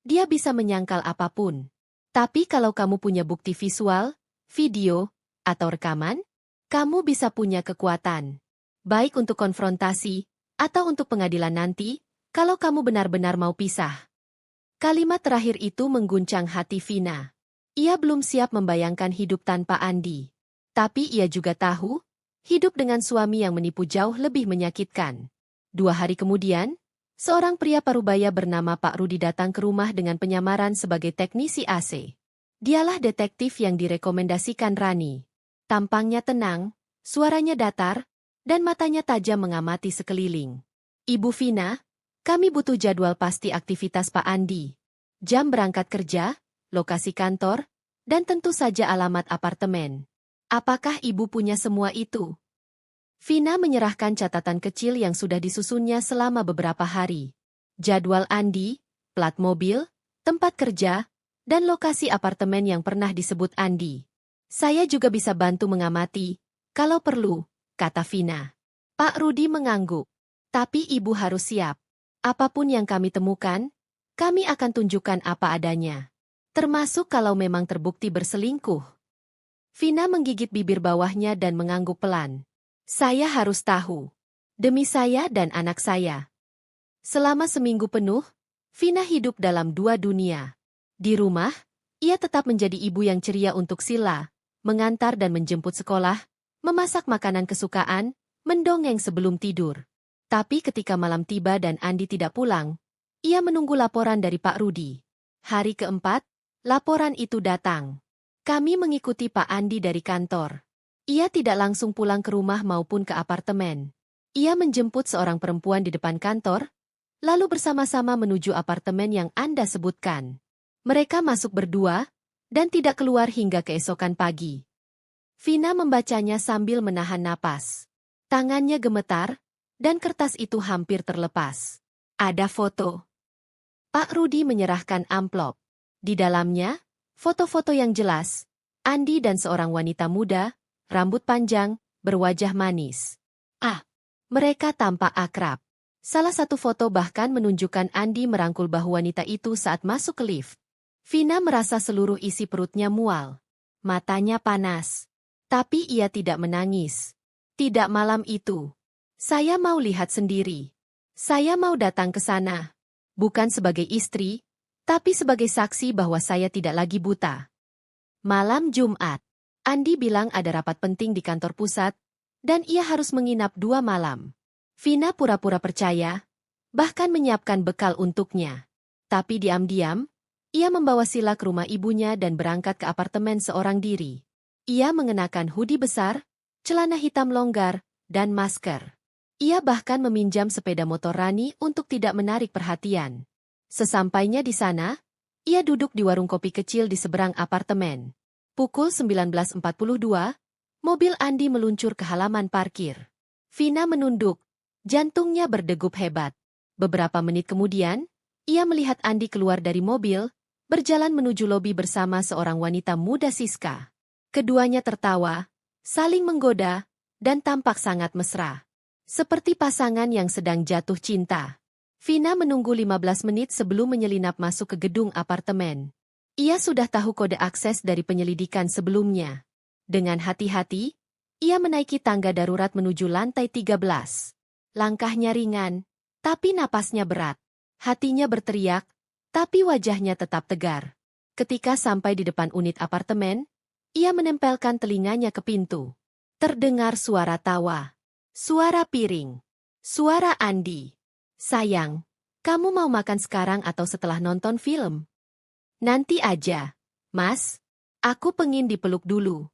dia bisa menyangkal apapun. Tapi kalau kamu punya bukti visual, video, atau rekaman, kamu bisa punya kekuatan. Baik untuk konfrontasi, atau untuk pengadilan nanti, kalau kamu benar-benar mau pisah. Kalimat terakhir itu mengguncang hati Vina. Ia belum siap membayangkan hidup tanpa Andi. Tapi ia juga tahu, hidup dengan suami yang menipu jauh lebih menyakitkan. 2 hari kemudian, seorang pria parubaya bernama Pak Rudi datang ke rumah dengan penyamaran sebagai teknisi AC. Dialah detektif yang direkomendasikan Rani. Tampangnya tenang, suaranya datar, dan matanya tajam mengamati sekeliling. Ibu Vina, kami butuh jadwal pasti aktivitas Pak Andi. Jam berangkat kerja, lokasi kantor, dan tentu saja alamat apartemen. Apakah ibu punya semua itu? Vina menyerahkan catatan kecil yang sudah disusunnya selama beberapa hari. Jadwal Andi, plat mobil, tempat kerja, dan lokasi apartemen yang pernah disebut Andi. Saya juga bisa bantu mengamati, kalau perlu, kata Vina. Pak Rudi mengangguk. Tapi ibu harus siap. Apapun yang kami temukan, kami akan tunjukkan apa adanya. Termasuk kalau memang terbukti berselingkuh. Vina menggigit bibir bawahnya dan mengangguk pelan. Saya harus tahu. Demi saya dan anak saya. Selama seminggu penuh, Vina hidup dalam 2 dunia. Di rumah, ia tetap menjadi ibu yang ceria untuk Sila, mengantar dan menjemput sekolah, memasak makanan kesukaan, mendongeng sebelum tidur. Tapi ketika malam tiba dan Andi tidak pulang, ia menunggu laporan dari Pak Rudi. Hari keempat, laporan itu datang. Kami mengikuti Pak Andi dari kantor. Ia tidak langsung pulang ke rumah maupun ke apartemen. Ia menjemput seorang perempuan di depan kantor, lalu bersama-sama menuju apartemen yang Anda sebutkan. Mereka masuk berdua, dan tidak keluar hingga keesokan pagi. Vina membacanya sambil menahan napas. Tangannya gemetar, dan kertas itu hampir terlepas. Ada foto. Pak Rudi menyerahkan amplop. Di dalamnya, foto-foto yang jelas, Andi dan seorang wanita muda, rambut panjang, berwajah manis. Mereka tampak akrab. Salah satu foto bahkan menunjukkan Andi merangkul bahu wanita itu saat masuk ke lift. Vina merasa seluruh isi perutnya mual. Matanya panas. Tapi ia tidak menangis. Tidak malam itu. Saya mau lihat sendiri. Saya mau datang ke sana. Bukan sebagai istri, tapi sebagai saksi bahwa saya tidak lagi buta. Malam Jumat. Andi bilang ada rapat penting di kantor pusat, dan ia harus menginap 2 malam. Vina pura-pura percaya, bahkan menyiapkan bekal untuknya. Tapi diam-diam, ia membawa Sila ke rumah ibunya dan berangkat ke apartemen seorang diri. Ia mengenakan hoodie besar, celana hitam longgar, dan masker. Ia bahkan meminjam sepeda motor Rani untuk tidak menarik perhatian. Sesampainya di sana, ia duduk di warung kopi kecil di seberang apartemen. Pukul 19.42, mobil Andi meluncur ke halaman parkir. Vina menunduk, jantungnya berdegup hebat. Beberapa menit kemudian, ia melihat Andi keluar dari mobil, berjalan menuju lobi bersama seorang wanita muda Siska. Keduanya tertawa, saling menggoda, dan tampak sangat mesra. Seperti pasangan yang sedang jatuh cinta. Vina menunggu 15 menit sebelum menyelinap masuk ke gedung apartemen. Ia sudah tahu kode akses dari penyelidikan sebelumnya. Dengan hati-hati, ia menaiki tangga darurat menuju lantai 13. Langkahnya ringan, tapi napasnya berat. Hatinya berteriak, tapi wajahnya tetap tegar. Ketika sampai di depan unit apartemen, ia menempelkan telinganya ke pintu. Terdengar suara tawa. Suara piring. Suara Andi. Sayang, kamu mau makan sekarang atau setelah nonton film? Nanti aja, Mas. Aku pengin dipeluk dulu.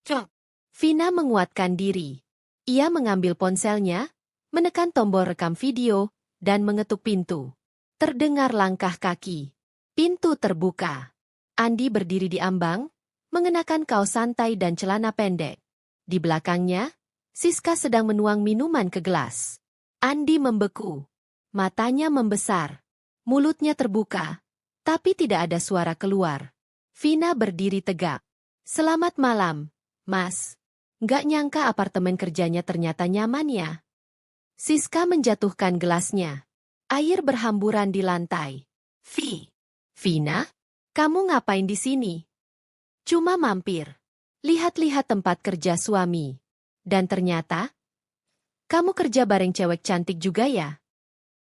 Cok. Vina menguatkan diri. Ia mengambil ponselnya, menekan tombol rekam video, dan mengetuk pintu. Terdengar langkah kaki. Pintu terbuka. Andi berdiri di ambang, mengenakan kaos santai dan celana pendek. Di belakangnya, Siska sedang menuang minuman ke gelas. Andi membeku. Matanya membesar. Mulutnya terbuka. Tapi tidak ada suara keluar. Vina berdiri tegak. Selamat malam, Mas. Nggak nyangka apartemen kerjanya ternyata nyaman ya. Siska menjatuhkan gelasnya. Air berhamburan di lantai. Vina? Kamu ngapain di sini? Cuma mampir. Lihat-lihat tempat kerja suami. Dan ternyata, kamu kerja bareng cewek cantik juga ya?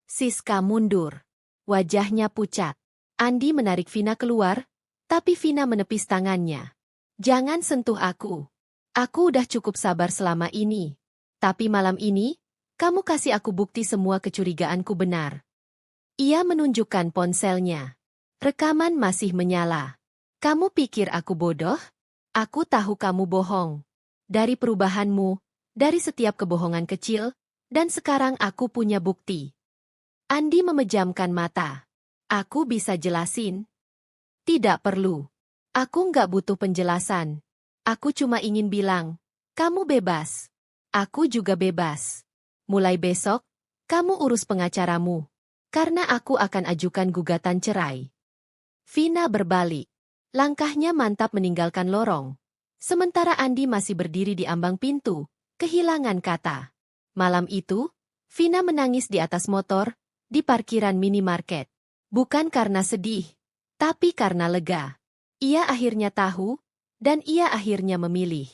Siska mundur. Wajahnya pucat. Andi menarik Vina keluar, tapi Vina menepis tangannya. Jangan sentuh aku. Aku udah cukup sabar selama ini. Tapi malam ini, kamu kasih aku bukti semua kecurigaanku benar. Ia menunjukkan ponselnya. Rekaman masih menyala. Kamu pikir aku bodoh? Aku tahu kamu bohong. Dari perubahanmu, dari setiap kebohongan kecil, dan sekarang aku punya bukti. Andi memejamkan mata. Aku bisa jelasin. Tidak perlu. Aku nggak butuh penjelasan. Aku cuma ingin bilang, kamu bebas. Aku juga bebas. Mulai besok, kamu urus pengacaramu. Karena aku akan ajukan gugatan cerai. Vina berbalik. Langkahnya mantap meninggalkan lorong. Sementara Andi masih berdiri di ambang pintu, kehilangan kata. Malam itu, Vina menangis di atas motor, di parkiran minimarket. Bukan karena sedih, tapi karena lega. Ia akhirnya tahu, dan ia akhirnya memilih.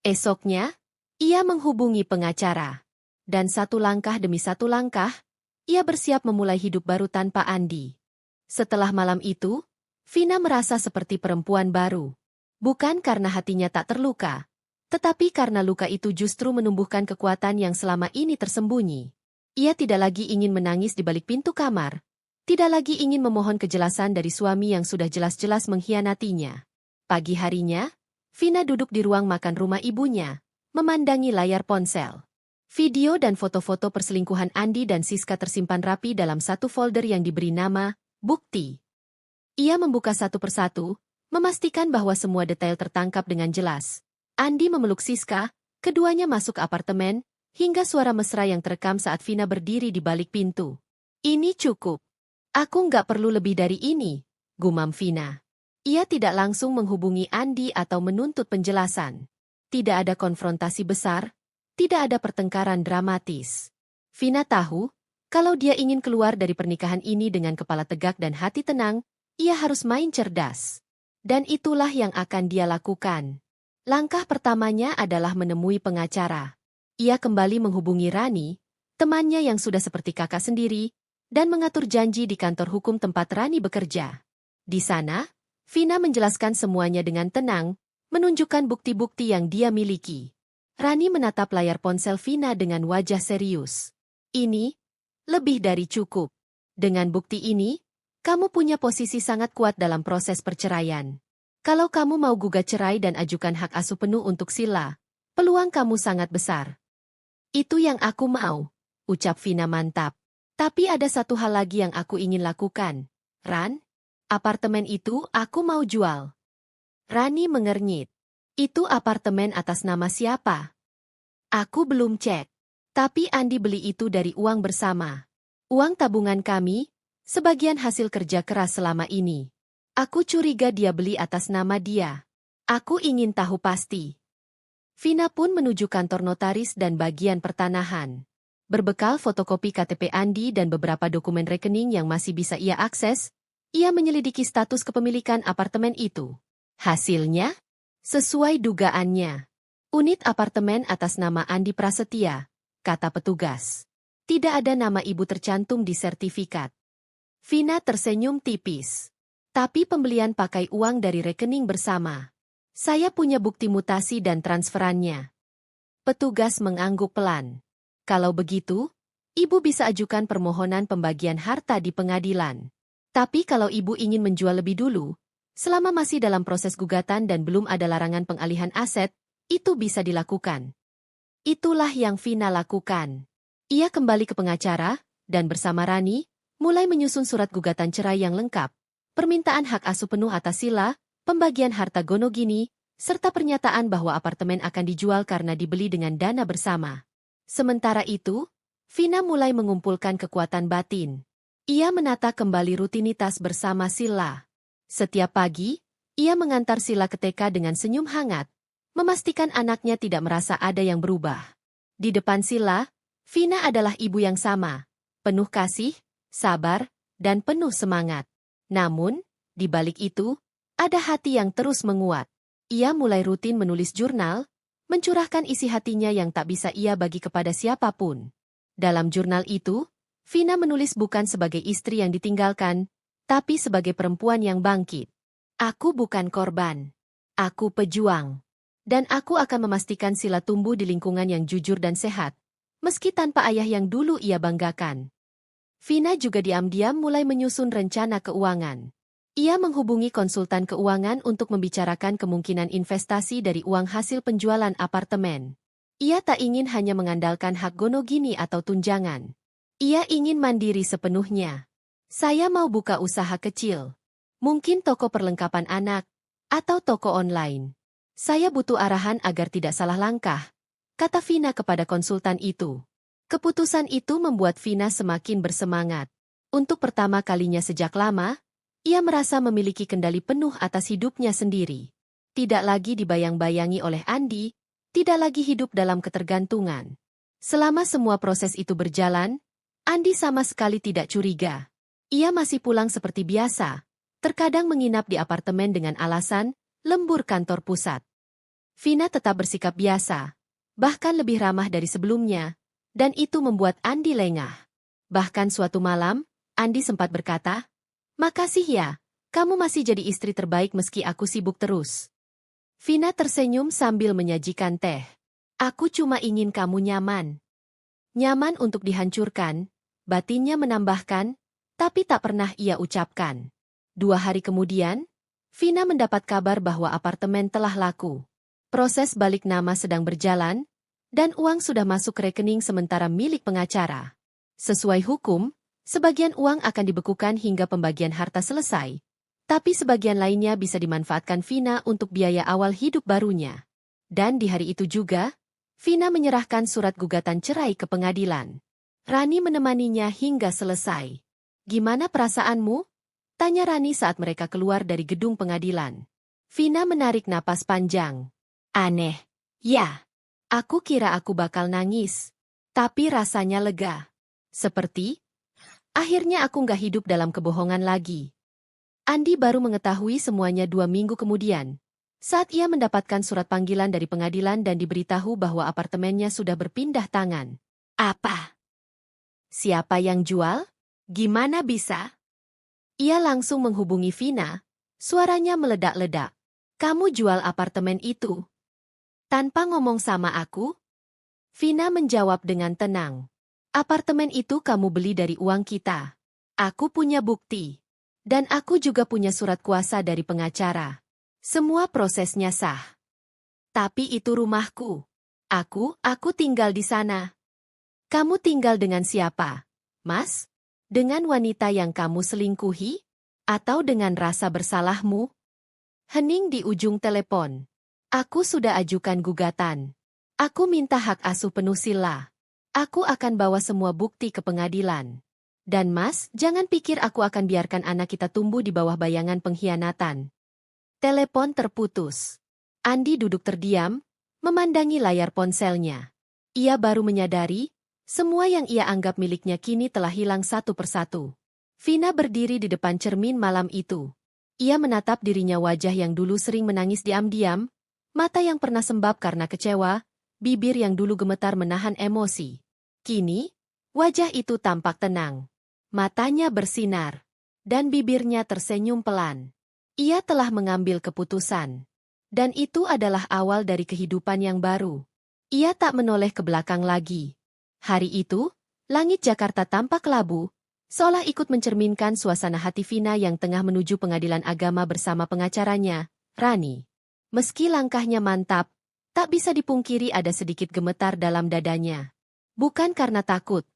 Esoknya, ia menghubungi pengacara. Dan satu langkah demi satu langkah, ia bersiap memulai hidup baru tanpa Andi. Setelah malam itu, Vina merasa seperti perempuan baru. Bukan karena hatinya tak terluka, tetapi karena luka itu justru menumbuhkan kekuatan yang selama ini tersembunyi. Ia tidak lagi ingin menangis di balik pintu kamar. Tidak lagi ingin memohon kejelasan dari suami yang sudah jelas-jelas mengkhianatinya. Pagi harinya, Vina duduk di ruang makan rumah ibunya, memandangi layar ponsel. Video dan foto-foto perselingkuhan Andi dan Siska tersimpan rapi dalam satu folder yang diberi nama Bukti. Ia membuka satu persatu, memastikan bahwa semua detail tertangkap dengan jelas. Andi memeluk Siska, keduanya masuk apartemen, hingga suara mesra yang terekam saat Vina berdiri di balik pintu. Ini cukup. Aku nggak perlu lebih dari ini, gumam Vina. Ia tidak langsung menghubungi Andi atau menuntut penjelasan. Tidak ada konfrontasi besar, tidak ada pertengkaran dramatis. Vina tahu, kalau dia ingin keluar dari pernikahan ini dengan kepala tegak dan hati tenang, ia harus main cerdas. Dan itulah yang akan dia lakukan. Langkah pertamanya adalah menemui pengacara. Ia kembali menghubungi Rani, temannya yang sudah seperti kakak sendiri, dan mengatur janji di kantor hukum tempat Rani bekerja. Di sana, Vina menjelaskan semuanya dengan tenang, menunjukkan bukti-bukti yang dia miliki. Rani menatap layar ponsel Vina dengan wajah serius. Ini lebih dari cukup. Dengan bukti ini, kamu punya posisi sangat kuat dalam proses perceraian. Kalau kamu mau gugat cerai dan ajukan hak asuh penuh untuk Sila, peluang kamu sangat besar. Itu yang aku mau, ucap Vina mantap. Tapi ada satu hal lagi yang aku ingin lakukan. Ran, apartemen itu aku mau jual. Rani mengernyit. Itu apartemen atas nama siapa? Aku belum cek. Tapi Andi beli itu dari uang bersama. Uang tabungan kami, sebagian hasil kerja keras selama ini. Aku curiga dia beli atas nama dia. Aku ingin tahu pasti. Vina pun menuju kantor notaris dan bagian pertanahan. Berbekal fotokopi KTP Andi dan beberapa dokumen rekening yang masih bisa ia akses, ia menyelidiki status kepemilikan apartemen itu. Hasilnya, sesuai dugaannya. Unit apartemen atas nama Andi Prasetya, kata petugas. Tidak ada nama ibu tercantum di sertifikat. Vina tersenyum tipis. Tapi pembelian pakai uang dari rekening bersama. Saya punya bukti mutasi dan transferannya. Petugas mengangguk pelan. Kalau begitu, ibu bisa ajukan permohonan pembagian harta di pengadilan. Tapi kalau ibu ingin menjual lebih dulu, selama masih dalam proses gugatan dan belum ada larangan pengalihan aset, itu bisa dilakukan. Itulah yang Vina lakukan. Ia kembali ke pengacara, dan bersama Rani, mulai menyusun surat gugatan cerai yang lengkap, permintaan hak asuh penuh atas Sila, pembagian harta Gonogini, serta pernyataan bahwa apartemen akan dijual karena dibeli dengan dana bersama. Sementara itu, Vina mulai mengumpulkan kekuatan batin. Ia menata kembali rutinitas bersama Sila. Setiap pagi, ia mengantar Sila ke TK dengan senyum hangat, memastikan anaknya tidak merasa ada yang berubah. Di depan Sila, Vina adalah ibu yang sama, penuh kasih, sabar, dan penuh semangat. Namun, di balik itu, ada hati yang terus menguat. Ia mulai rutin menulis jurnal, mencurahkan isi hatinya yang tak bisa ia bagi kepada siapapun. Dalam jurnal itu, Vina menulis bukan sebagai istri yang ditinggalkan, tapi sebagai perempuan yang bangkit. Aku bukan korban. Aku pejuang. Dan aku akan memastikan Sila tumbuh di lingkungan yang jujur dan sehat, meski tanpa ayah yang dulu ia banggakan. Vina juga diam-diam mulai menyusun rencana keuangan. Ia menghubungi konsultan keuangan untuk membicarakan kemungkinan investasi dari uang hasil penjualan apartemen. Ia tak ingin hanya mengandalkan hak Gonogini atau tunjangan. Ia ingin mandiri sepenuhnya. Saya mau buka usaha kecil. Mungkin toko perlengkapan anak, atau toko online. Saya butuh arahan agar tidak salah langkah, kata Vina kepada konsultan itu. Keputusan itu membuat Vina semakin bersemangat. Untuk pertama kalinya sejak lama, ia merasa memiliki kendali penuh atas hidupnya sendiri. Tidak lagi dibayang-bayangi oleh Andi, tidak lagi hidup dalam ketergantungan. Selama semua proses itu berjalan, Andi sama sekali tidak curiga. Ia masih pulang seperti biasa, terkadang menginap di apartemen dengan alasan lembur kantor pusat. Vina tetap bersikap biasa, bahkan lebih ramah dari sebelumnya, dan itu membuat Andi lengah. Bahkan suatu malam, Andi sempat berkata, "Makasih ya, kamu masih jadi istri terbaik meski aku sibuk terus." Vina tersenyum sambil menyajikan teh. "Aku cuma ingin kamu nyaman." Nyaman untuk dihancurkan, batinnya menambahkan, tapi tak pernah ia ucapkan. 2 hari kemudian, Vina mendapat kabar bahwa apartemen telah laku. Proses balik nama sedang berjalan, dan uang sudah masuk ke rekening sementara milik pengacara. Sesuai hukum, sebagian uang akan dibekukan hingga pembagian harta selesai, tapi sebagian lainnya bisa dimanfaatkan Vina untuk biaya awal hidup barunya. Dan di hari itu juga, Vina menyerahkan surat gugatan cerai ke pengadilan. Rani menemaninya hingga selesai. "Gimana perasaanmu?" tanya Rani saat mereka keluar dari gedung pengadilan. Vina menarik napas panjang. "Aneh. Ya, aku kira aku bakal nangis. Tapi rasanya lega. Seperti, akhirnya aku nggak hidup dalam kebohongan lagi." Andi baru mengetahui semuanya 2 minggu kemudian, saat ia mendapatkan surat panggilan dari pengadilan dan diberitahu bahwa apartemennya sudah berpindah tangan. "Apa? Siapa yang jual? Gimana bisa?" Ia langsung menghubungi Vina, suaranya meledak-ledak. "Kamu jual apartemen itu? Tanpa ngomong sama aku?" Vina menjawab dengan tenang. "Apartemen itu kamu beli dari uang kita. Aku punya bukti. Dan aku juga punya surat kuasa dari pengacara. Semua prosesnya sah. Tapi itu rumahku. Aku tinggal di sana." "Kamu tinggal dengan siapa, Mas? Dengan wanita yang kamu selingkuhi? Atau dengan rasa bersalahmu?" Hening di ujung telepon. "Aku sudah ajukan gugatan. Aku minta hak asuh penuh Sila. Aku akan bawa semua bukti ke pengadilan. Dan Mas, jangan pikir aku akan biarkan anak kita tumbuh di bawah bayangan pengkhianatan." Telepon terputus. Andi duduk terdiam, memandangi layar ponselnya. Ia baru menyadari, semua yang ia anggap miliknya kini telah hilang satu persatu. Vina berdiri di depan cermin malam itu. Ia menatap dirinya, wajah yang dulu sering menangis diam-diam, mata yang pernah sembab karena kecewa, bibir yang dulu gemetar menahan emosi. Kini, wajah itu tampak tenang. Matanya bersinar, dan bibirnya tersenyum pelan. Ia telah mengambil keputusan. Dan itu adalah awal dari kehidupan yang baru. Ia tak menoleh ke belakang lagi. Hari itu, langit Jakarta tampak labu, seolah ikut mencerminkan suasana hati Vina yang tengah menuju pengadilan agama bersama pengacaranya, Rani. Meski langkahnya mantap, tak bisa dipungkiri ada sedikit gemetar dalam dadanya. Bukan karena takut,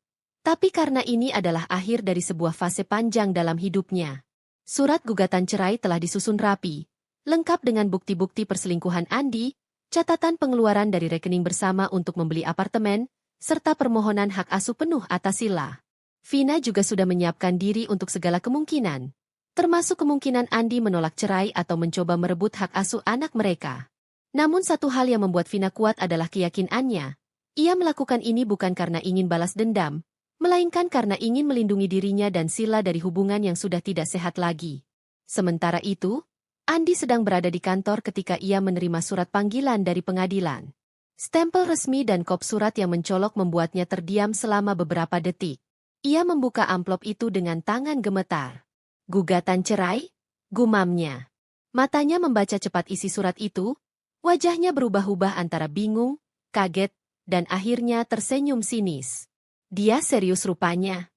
tapi karena ini adalah akhir dari sebuah fase panjang dalam hidupnya. Surat gugatan cerai telah disusun rapi, lengkap dengan bukti-bukti perselingkuhan Andi, catatan pengeluaran dari rekening bersama untuk membeli apartemen, serta permohonan hak asuh penuh atas Sila. Vina juga sudah menyiapkan diri untuk segala kemungkinan, termasuk kemungkinan Andi menolak cerai atau mencoba merebut hak asuh anak mereka. Namun satu hal yang membuat Vina kuat adalah keyakinannya. Ia melakukan ini bukan karena ingin balas dendam, melainkan karena ingin melindungi dirinya dan Sila dari hubungan yang sudah tidak sehat lagi. Sementara itu, Andi sedang berada di kantor ketika ia menerima surat panggilan dari pengadilan. Stempel resmi dan kop surat yang mencolok membuatnya terdiam selama beberapa detik. Ia membuka amplop itu dengan tangan gemetar. "Gugatan cerai?" gumamnya. Matanya membaca cepat isi surat itu, wajahnya berubah-ubah antara bingung, kaget, dan akhirnya tersenyum sinis. Dia serius rupanya.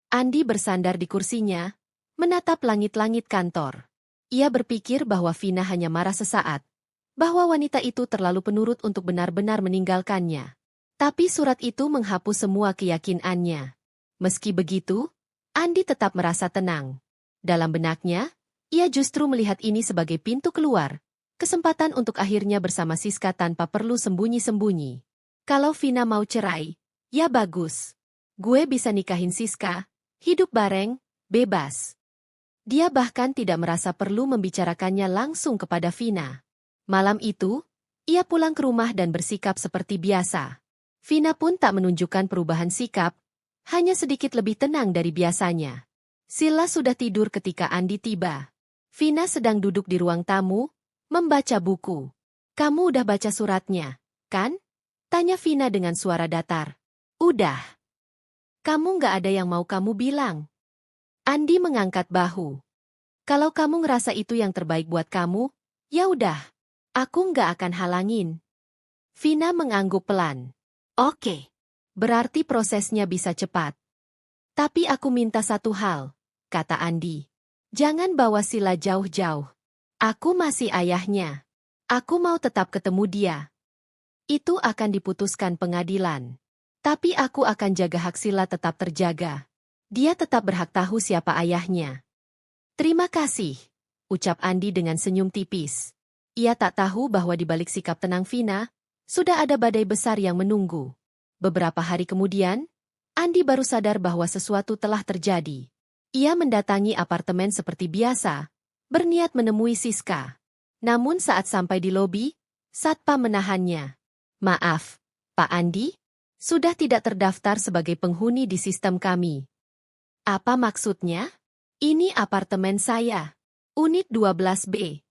Andi bersandar di kursinya, menatap langit-langit kantor. Ia berpikir bahwa Vina hanya marah sesaat, bahwa wanita itu terlalu penurut untuk benar-benar meninggalkannya. Tapi surat itu menghapus semua keyakinannya. Meski begitu, Andi tetap merasa tenang. Dalam benaknya, ia justru melihat ini sebagai pintu keluar, kesempatan untuk akhirnya bersama Siska tanpa perlu sembunyi-sembunyi. Kalau Vina mau cerai, ya bagus. Gue bisa nikahin Siska, hidup bareng, bebas. Dia bahkan tidak merasa perlu membicarakannya langsung kepada Vina. Malam itu, ia pulang ke rumah dan bersikap seperti biasa. Vina pun tak menunjukkan perubahan sikap, hanya sedikit lebih tenang dari biasanya. Sila sudah tidur ketika Andi tiba. Vina sedang duduk di ruang tamu, membaca buku. "Kamu udah baca suratnya, kan?" tanya Vina dengan suara datar. "Udah. Kamu nggak ada yang mau kamu bilang?" Andi mengangkat bahu. "Kalau kamu ngerasa itu yang terbaik buat kamu, ya udah. Aku nggak akan halangin." Vina mengangguk pelan. "Oke. Berarti prosesnya bisa cepat. Tapi aku minta satu hal, kata Andi. Jangan bawa Sila jauh-jauh. Aku masih ayahnya. Aku mau tetap ketemu dia. Itu akan diputuskan pengadilan. Tapi aku akan jaga hak Sila tetap terjaga. Dia tetap berhak tahu siapa ayahnya. Terima kasih, ucap Andi dengan senyum tipis. Ia tak tahu bahwa di balik sikap tenang Vina, sudah ada badai besar yang menunggu. Beberapa hari kemudian, Andi baru sadar bahwa sesuatu telah terjadi. Ia mendatangi apartemen seperti biasa, berniat menemui Siska. Namun saat sampai di lobi, satpam menahannya. Maaf, Pak Andi, sudah tidak terdaftar sebagai penghuni di sistem kami. Apa maksudnya? Ini apartemen saya. Unit 12B.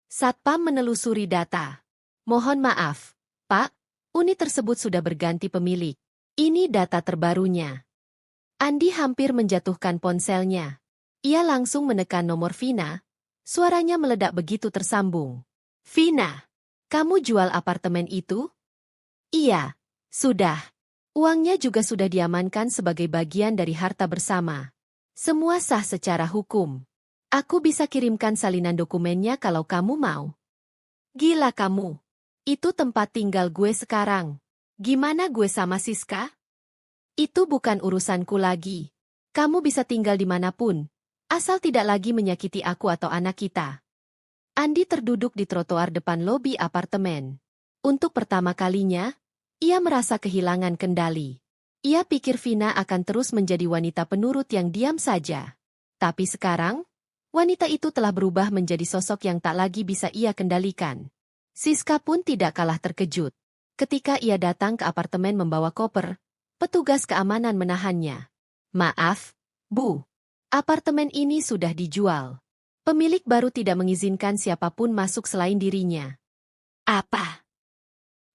Satpam menelusuri data. Mohon maaf, Pak, unit tersebut sudah berganti pemilik. Ini data terbarunya. Andi hampir menjatuhkan ponselnya. Ia langsung menekan nomor Vina. Suaranya meledak begitu tersambung. Vina, kamu jual apartemen itu? Iya, sudah. Uangnya juga sudah diamankan sebagai bagian dari harta bersama. Semua sah secara hukum. Aku bisa kirimkan salinan dokumennya kalau kamu mau. Gila kamu. Itu tempat tinggal gue sekarang. Gimana gue sama Siska? Itu bukan urusanku lagi. Kamu bisa tinggal dimanapun, asal tidak lagi menyakiti aku atau anak kita. Andi terduduk di trotoar depan lobi apartemen. Untuk pertama kalinya, ia merasa kehilangan kendali. Ia pikir Vina akan terus menjadi wanita penurut yang diam saja. Tapi sekarang, wanita itu telah berubah menjadi sosok yang tak lagi bisa ia kendalikan. Siska pun tidak kalah terkejut. Ketika ia datang ke apartemen membawa koper, petugas keamanan menahannya. Maaf, Bu. Apartemen ini sudah dijual. Pemilik baru tidak mengizinkan siapapun masuk selain dirinya. Apa?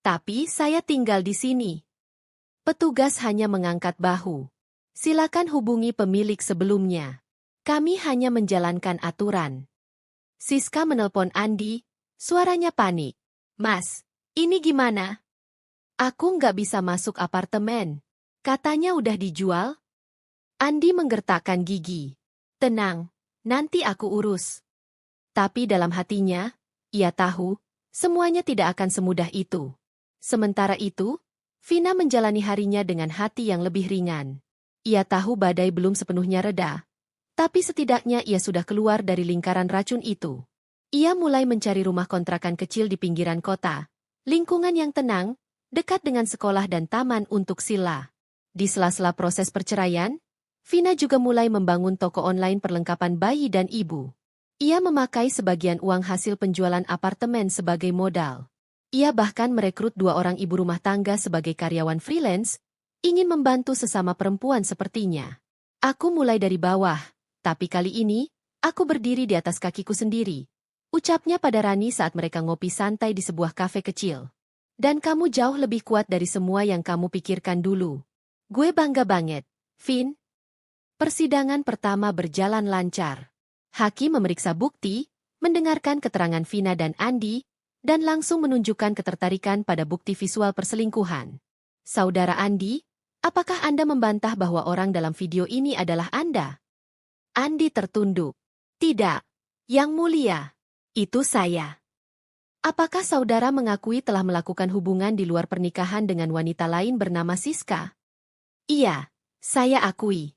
Tapi saya tinggal di sini. Petugas hanya mengangkat bahu. Silakan hubungi pemilik sebelumnya. Kami hanya menjalankan aturan. Siska menelpon Andi. Suaranya panik. Mas, ini gimana? Aku nggak bisa masuk apartemen. Katanya udah dijual. Andi menggertakkan gigi. Tenang, nanti aku urus. Tapi dalam hatinya, ia tahu, semuanya tidak akan semudah itu. Sementara itu, Vina menjalani harinya dengan hati yang lebih ringan. Ia tahu badai belum sepenuhnya reda, tapi setidaknya ia sudah keluar dari lingkaran racun itu. Ia mulai mencari rumah kontrakan kecil di pinggiran kota, lingkungan yang tenang, dekat dengan sekolah dan taman untuk Sila. Di sela-sela proses perceraian, Vina juga mulai membangun toko online perlengkapan bayi dan ibu. Ia memakai sebagian uang hasil penjualan apartemen sebagai modal. Ia bahkan merekrut 2 orang ibu rumah tangga sebagai karyawan freelance, ingin membantu sesama perempuan sepertinya. Aku mulai dari bawah, tapi kali ini, aku berdiri di atas kakiku sendiri. Ucapnya pada Rani saat mereka ngopi santai di sebuah kafe kecil. Dan kamu jauh lebih kuat dari semua yang kamu pikirkan dulu. Gue bangga banget, Vin. Persidangan pertama berjalan lancar. Hakim memeriksa bukti, mendengarkan keterangan Vina dan Andi, dan langsung menunjukkan ketertarikan pada bukti visual perselingkuhan. Saudara Andi, apakah Anda membantah bahwa orang dalam video ini adalah Anda? Andi tertunduk. Tidak, Yang Mulia. Itu saya. Apakah saudara mengakui telah melakukan hubungan di luar pernikahan dengan wanita lain bernama Siska? Iya, saya akui.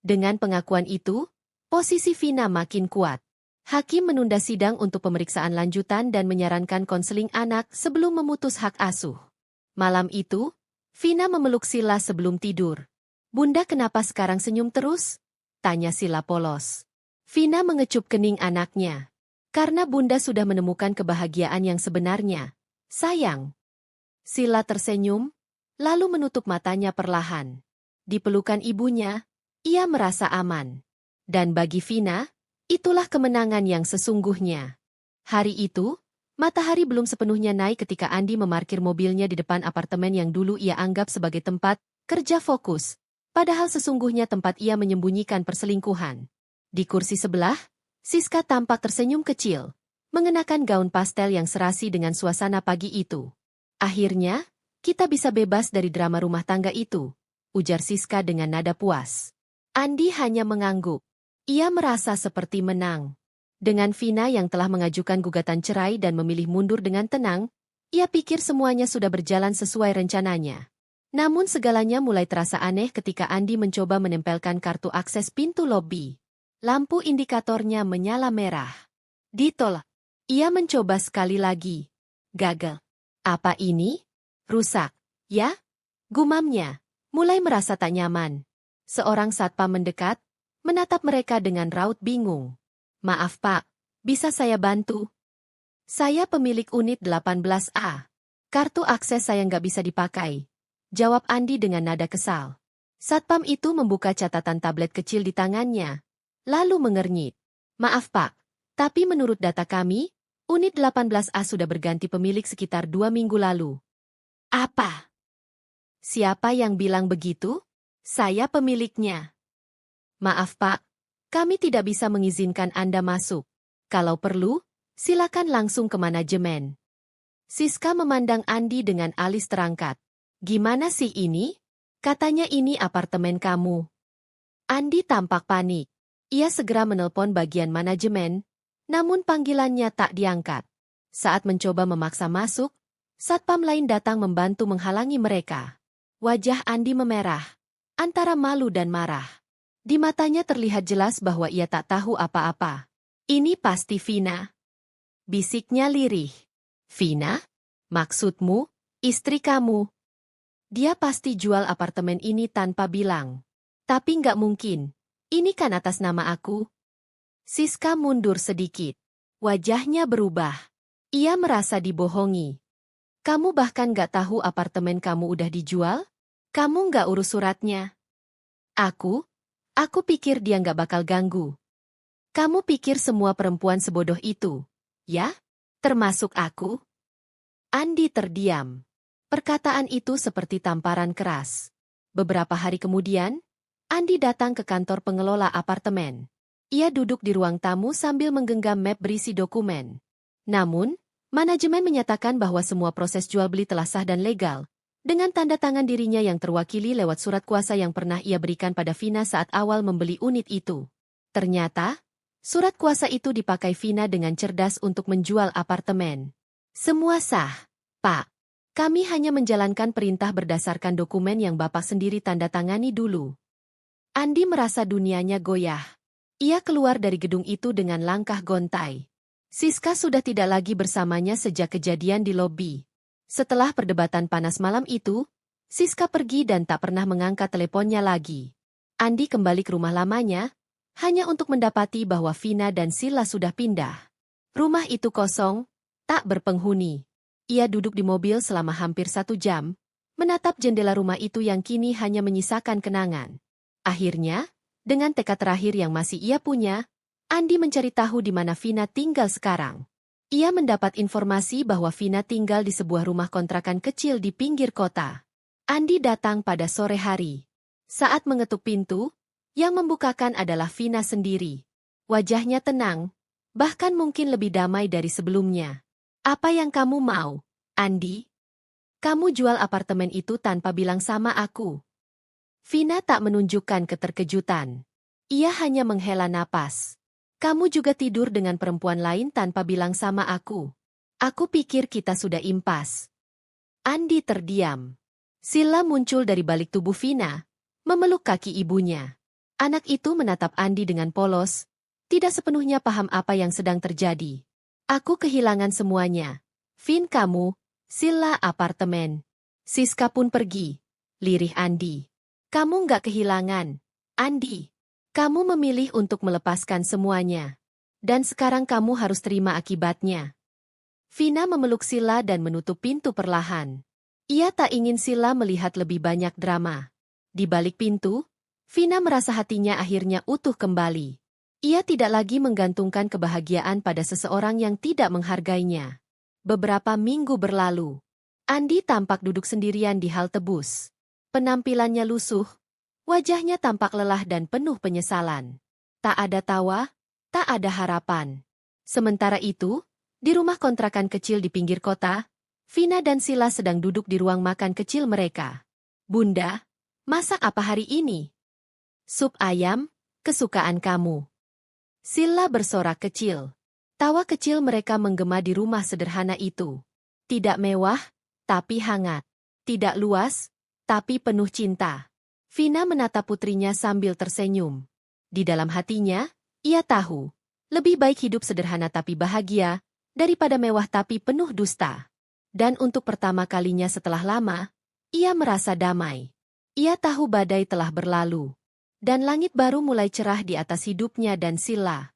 Dengan pengakuan itu, posisi Vina makin kuat. Hakim menunda sidang untuk pemeriksaan lanjutan dan menyarankan konseling anak sebelum memutus hak asuh. Malam itu, Vina memeluk Sila sebelum tidur. Bunda kenapa sekarang senyum terus? Tanya Sila polos. Vina mengecup kening anaknya. Karena Bunda sudah menemukan kebahagiaan yang sebenarnya. Sayang. Sila tersenyum, lalu menutup matanya perlahan. Di pelukan ibunya, ia merasa aman. Dan bagi Vina, itulah kemenangan yang sesungguhnya. Hari itu, matahari belum sepenuhnya naik ketika Andi memarkir mobilnya di depan apartemen yang dulu ia anggap sebagai tempat kerja fokus. Padahal sesungguhnya tempat ia menyembunyikan perselingkuhan. Di kursi sebelah, Siska tampak tersenyum kecil, mengenakan gaun pastel yang serasi dengan suasana pagi itu. Akhirnya, kita bisa bebas dari drama rumah tangga itu, ujar Siska dengan nada puas. Andi hanya mengangguk. Ia merasa seperti menang. Dengan Vina yang telah mengajukan gugatan cerai dan memilih mundur dengan tenang, ia pikir semuanya sudah berjalan sesuai rencananya. Namun segalanya mulai terasa aneh ketika Andi mencoba menempelkan kartu akses pintu lobi. Lampu indikatornya menyala merah. Ditolak. Ia mencoba sekali lagi. Gagal. Apa ini? Rusak. Ya? Gumamnya. Mulai merasa tak nyaman. Seorang satpam mendekat, menatap mereka dengan raut bingung. Maaf Pak, bisa saya bantu? Saya pemilik unit 18A. Kartu akses saya nggak bisa dipakai. Jawab Andi dengan nada kesal. Satpam itu membuka catatan tablet kecil di tangannya. Lalu mengernyit. Maaf Pak, tapi menurut data kami, unit 18A sudah berganti pemilik sekitar 2 minggu lalu. Apa? Siapa yang bilang begitu? Saya pemiliknya. Maaf Pak, kami tidak bisa mengizinkan Anda masuk. Kalau perlu, silakan langsung ke manajemen. Siska memandang Andi dengan alis terangkat. Gimana sih ini? Katanya ini apartemen kamu. Andi tampak panik. Ia segera menelpon bagian manajemen, namun panggilannya tak diangkat. Saat mencoba memaksa masuk, satpam lain datang membantu menghalangi mereka. Wajah Andi memerah, antara malu dan marah. Di matanya terlihat jelas bahwa ia tak tahu apa-apa. Ini pasti Vina. Bisiknya lirih. Vina? Maksudmu, istri kamu? Dia pasti jual apartemen ini tanpa bilang. Tapi nggak mungkin. Ini kan atas nama aku. Siska mundur sedikit. Wajahnya berubah. Ia merasa dibohongi. Kamu bahkan nggak tahu apartemen kamu udah dijual? Kamu nggak urus suratnya? Aku pikir dia nggak bakal ganggu. Kamu pikir semua perempuan sebodoh itu, ya? Termasuk aku? Andi terdiam. Perkataan itu seperti tamparan keras. Beberapa hari kemudian, Andi datang ke kantor pengelola apartemen. Ia duduk di ruang tamu sambil menggenggam map berisi dokumen. Namun, manajemen menyatakan bahwa semua proses jual beli telah sah dan legal, dengan tanda tangan dirinya yang terwakili lewat surat kuasa yang pernah ia berikan pada Vina saat awal membeli unit itu. Ternyata, surat kuasa itu dipakai Vina dengan cerdas untuk menjual apartemen. Semua sah, Pak. Kami hanya menjalankan perintah berdasarkan dokumen yang Bapak sendiri tanda tangani dulu. Andi merasa dunianya goyah. Ia keluar dari gedung itu dengan langkah gontai. Siska sudah tidak lagi bersamanya sejak kejadian di lobi. Setelah perdebatan panas malam itu, Siska pergi dan tak pernah mengangkat teleponnya lagi. Andi kembali ke rumah lamanya, hanya untuk mendapati bahwa Vina dan Sila sudah pindah. Rumah itu kosong, tak berpenghuni. Ia duduk di mobil selama hampir 1 jam, menatap jendela rumah itu yang kini hanya menyisakan kenangan. Akhirnya, dengan tekad terakhir yang masih ia punya, Andi mencari tahu di mana Vina tinggal sekarang. Ia mendapat informasi bahwa Vina tinggal di sebuah rumah kontrakan kecil di pinggir kota. Andi datang pada sore hari. Saat mengetuk pintu, yang membukakan adalah Vina sendiri. Wajahnya tenang, bahkan mungkin lebih damai dari sebelumnya. Apa yang kamu mau, Andi? Kamu jual apartemen itu tanpa bilang sama aku. Vina tak menunjukkan keterkejutan. Ia hanya menghela napas. Kamu juga tidur dengan perempuan lain tanpa bilang sama aku. Aku pikir kita sudah impas. Andi terdiam. Sila muncul dari balik tubuh Vina, memeluk kaki ibunya. Anak itu menatap Andi dengan polos, tidak sepenuhnya paham apa yang sedang terjadi. Aku kehilangan semuanya. Vin kamu, Sila apartemen. Siska pun pergi. Lirih Andi. Kamu nggak kehilangan, Andi. Kamu memilih untuk melepaskan semuanya. Dan sekarang kamu harus terima akibatnya. Vina memeluk Sila dan menutup pintu perlahan. Ia tak ingin Sila melihat lebih banyak drama. Di balik pintu, Vina merasa hatinya akhirnya utuh kembali. Ia tidak lagi menggantungkan kebahagiaan pada seseorang yang tidak menghargainya. Beberapa minggu berlalu. Andi tampak duduk sendirian di halte bus. Penampilannya lusuh, wajahnya tampak lelah dan penuh penyesalan. Tak ada tawa, tak ada harapan. Sementara itu, di rumah kontrakan kecil di pinggir kota, Vina dan Sila sedang duduk di ruang makan kecil mereka. Bunda, masak apa hari ini? Sup ayam, kesukaan kamu. Sila bersorak kecil. Tawa kecil mereka menggema di rumah sederhana itu. Tidak mewah, tapi hangat. Tidak luas, tapi penuh cinta. Vina menatap putrinya sambil tersenyum. Di dalam hatinya, ia tahu, lebih baik hidup sederhana tapi bahagia, daripada mewah tapi penuh dusta. Dan untuk pertama kalinya setelah lama, ia merasa damai. Ia tahu badai telah berlalu. Dan langit baru mulai cerah di atas hidupnya dan Sila.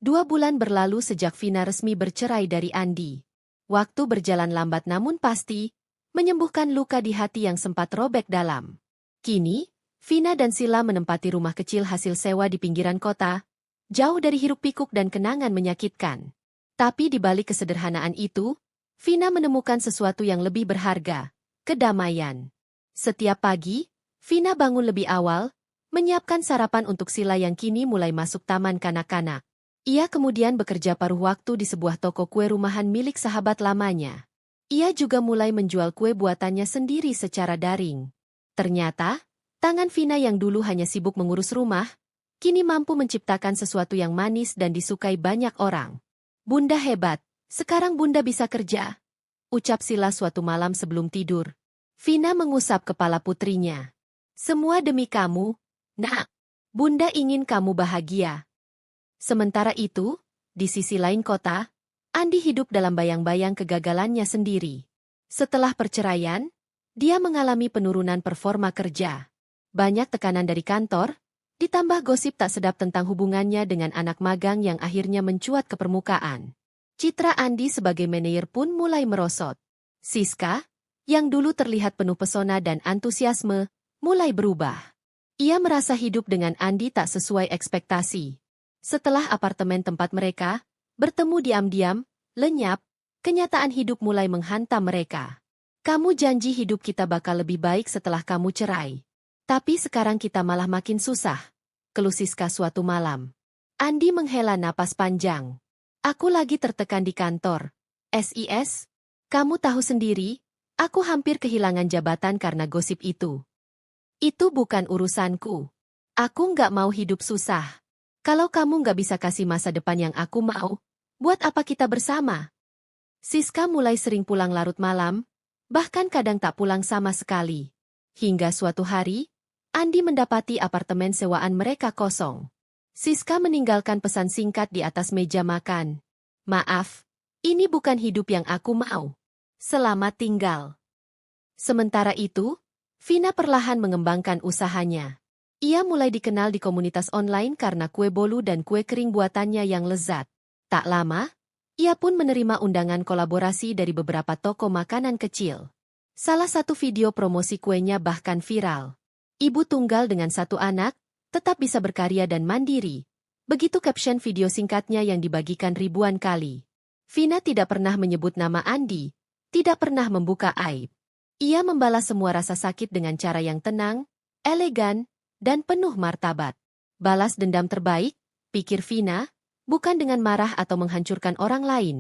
2 bulan berlalu sejak Vina resmi bercerai dari Andi. Waktu berjalan lambat namun pasti, menyembuhkan luka di hati yang sempat robek dalam. Kini, Vina dan Sila menempati rumah kecil hasil sewa di pinggiran kota, jauh dari hiruk-pikuk dan kenangan menyakitkan. Tapi di balik kesederhanaan itu, Vina menemukan sesuatu yang lebih berharga, kedamaian. Setiap pagi, Vina bangun lebih awal, menyiapkan sarapan untuk Sila yang kini mulai masuk taman kanak-kanak. Ia kemudian bekerja paruh waktu di sebuah toko kue rumahan milik sahabat lamanya. Ia juga mulai menjual kue buatannya sendiri secara daring. Ternyata, tangan Vina yang dulu hanya sibuk mengurus rumah, kini mampu menciptakan sesuatu yang manis dan disukai banyak orang. Bunda hebat. Sekarang Bunda bisa kerja, ucap Sila suatu malam sebelum tidur. Vina mengusap kepala putrinya. Semua demi kamu, Nak. Bunda ingin kamu bahagia. Sementara itu, di sisi lain kota, Andi hidup dalam bayang-bayang kegagalannya sendiri. Setelah perceraian, dia mengalami penurunan performa kerja. Banyak tekanan dari kantor, ditambah gosip tak sedap tentang hubungannya dengan anak magang yang akhirnya mencuat ke permukaan. Citra Andi sebagai manajer pun mulai merosot. Siska, yang dulu terlihat penuh pesona dan antusiasme, mulai berubah. Ia merasa hidup dengan Andi tak sesuai ekspektasi. Setelah apartemen tempat mereka bertemu diam-diam, lenyap, kenyataan hidup mulai menghantam mereka. Kamu janji hidup kita bakal lebih baik setelah kamu cerai. Tapi sekarang kita malah makin susah, keluh Siska suatu malam. Andi menghela napas panjang. Aku lagi tertekan di kantor. SIS, kamu tahu sendiri, aku hampir kehilangan jabatan karena gosip itu. Itu bukan urusanku. Aku nggak mau hidup susah. Kalau kamu nggak bisa kasih masa depan yang aku mau, buat apa kita bersama? Siska mulai sering pulang larut malam, bahkan kadang tak pulang sama sekali. Hingga suatu hari, Andi mendapati apartemen sewaan mereka kosong. Siska meninggalkan pesan singkat di atas meja makan. Maaf, ini bukan hidup yang aku mau. Selamat tinggal. Sementara itu, Vina perlahan mengembangkan usahanya. Ia mulai dikenal di komunitas online karena kue bolu dan kue kering buatannya yang lezat. Tak lama, ia pun menerima undangan kolaborasi dari beberapa toko makanan kecil. Salah satu video promosi kuenya bahkan viral. Ibu tunggal dengan 1 anak, tetap bisa berkarya dan mandiri. Begitu caption video singkatnya yang dibagikan ribuan kali. Vina tidak pernah menyebut nama Andi, tidak pernah membuka aib. Ia membalas semua rasa sakit dengan cara yang tenang, elegan, dan penuh martabat. Balas dendam terbaik, pikir Vina, bukan dengan marah atau menghancurkan orang lain,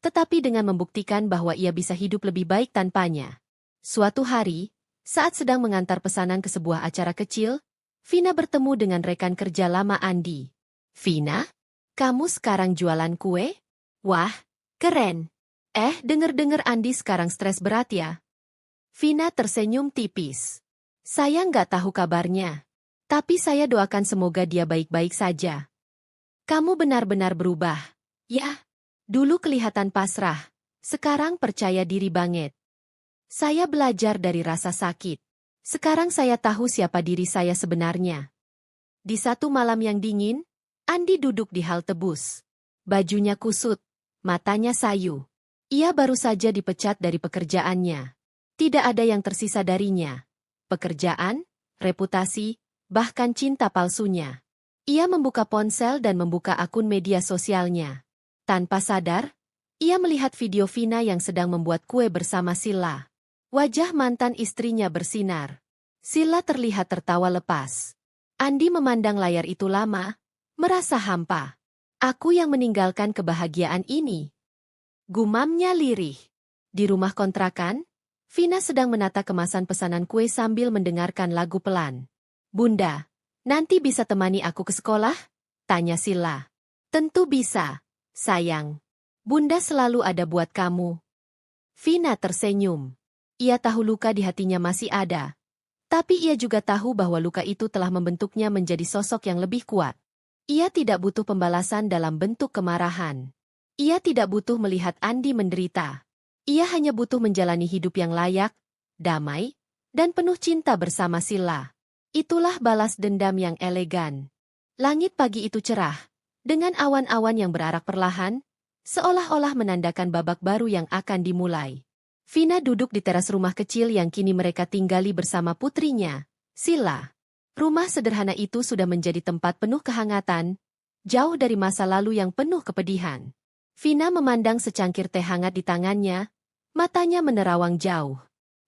tetapi dengan membuktikan bahwa ia bisa hidup lebih baik tanpanya. Suatu hari, saat sedang mengantar pesanan ke sebuah acara kecil, Vina bertemu dengan rekan kerja lama Andi. Vina, kamu sekarang jualan kue? Wah, keren. Denger-denger Andi sekarang stres berat ya? Vina tersenyum tipis. Saya nggak tahu kabarnya. Tapi saya doakan semoga dia baik-baik saja. Kamu benar-benar berubah. Ya, dulu kelihatan pasrah. Sekarang percaya diri banget. Saya belajar dari rasa sakit. Sekarang saya tahu siapa diri saya sebenarnya. Di satu malam yang dingin, Andi duduk di halte bus. Bajunya kusut, matanya sayu. Ia baru saja dipecat dari pekerjaannya. Tidak ada yang tersisa darinya. Pekerjaan, reputasi, bahkan cinta palsunya. Ia membuka ponsel dan membuka akun media sosialnya. Tanpa sadar, ia melihat video Vina yang sedang membuat kue bersama Sila. Wajah mantan istrinya bersinar. Sila terlihat tertawa lepas. Andi memandang layar itu lama, merasa hampa. Aku yang meninggalkan kebahagiaan ini. Gumamnya lirih. Di rumah kontrakan, Vina sedang menata kemasan pesanan kue sambil mendengarkan lagu pelan. Bunda, nanti bisa temani aku ke sekolah? Tanya Sila. Tentu bisa, sayang. Bunda selalu ada buat kamu. Vina tersenyum. Ia tahu luka di hatinya masih ada. Tapi ia juga tahu bahwa luka itu telah membentuknya menjadi sosok yang lebih kuat. Ia tidak butuh pembalasan dalam bentuk kemarahan. Ia tidak butuh melihat Andi menderita. Ia hanya butuh menjalani hidup yang layak, damai, dan penuh cinta bersama Sila. Itulah balas dendam yang elegan. Langit pagi itu cerah, dengan awan-awan yang berarak perlahan, seolah-olah menandakan babak baru yang akan dimulai. Vina duduk di teras rumah kecil yang kini mereka tinggali bersama putrinya, Sila. Rumah sederhana itu sudah menjadi tempat penuh kehangatan, jauh dari masa lalu yang penuh kepedihan. Vina memandang secangkir teh hangat di tangannya, matanya menerawang jauh.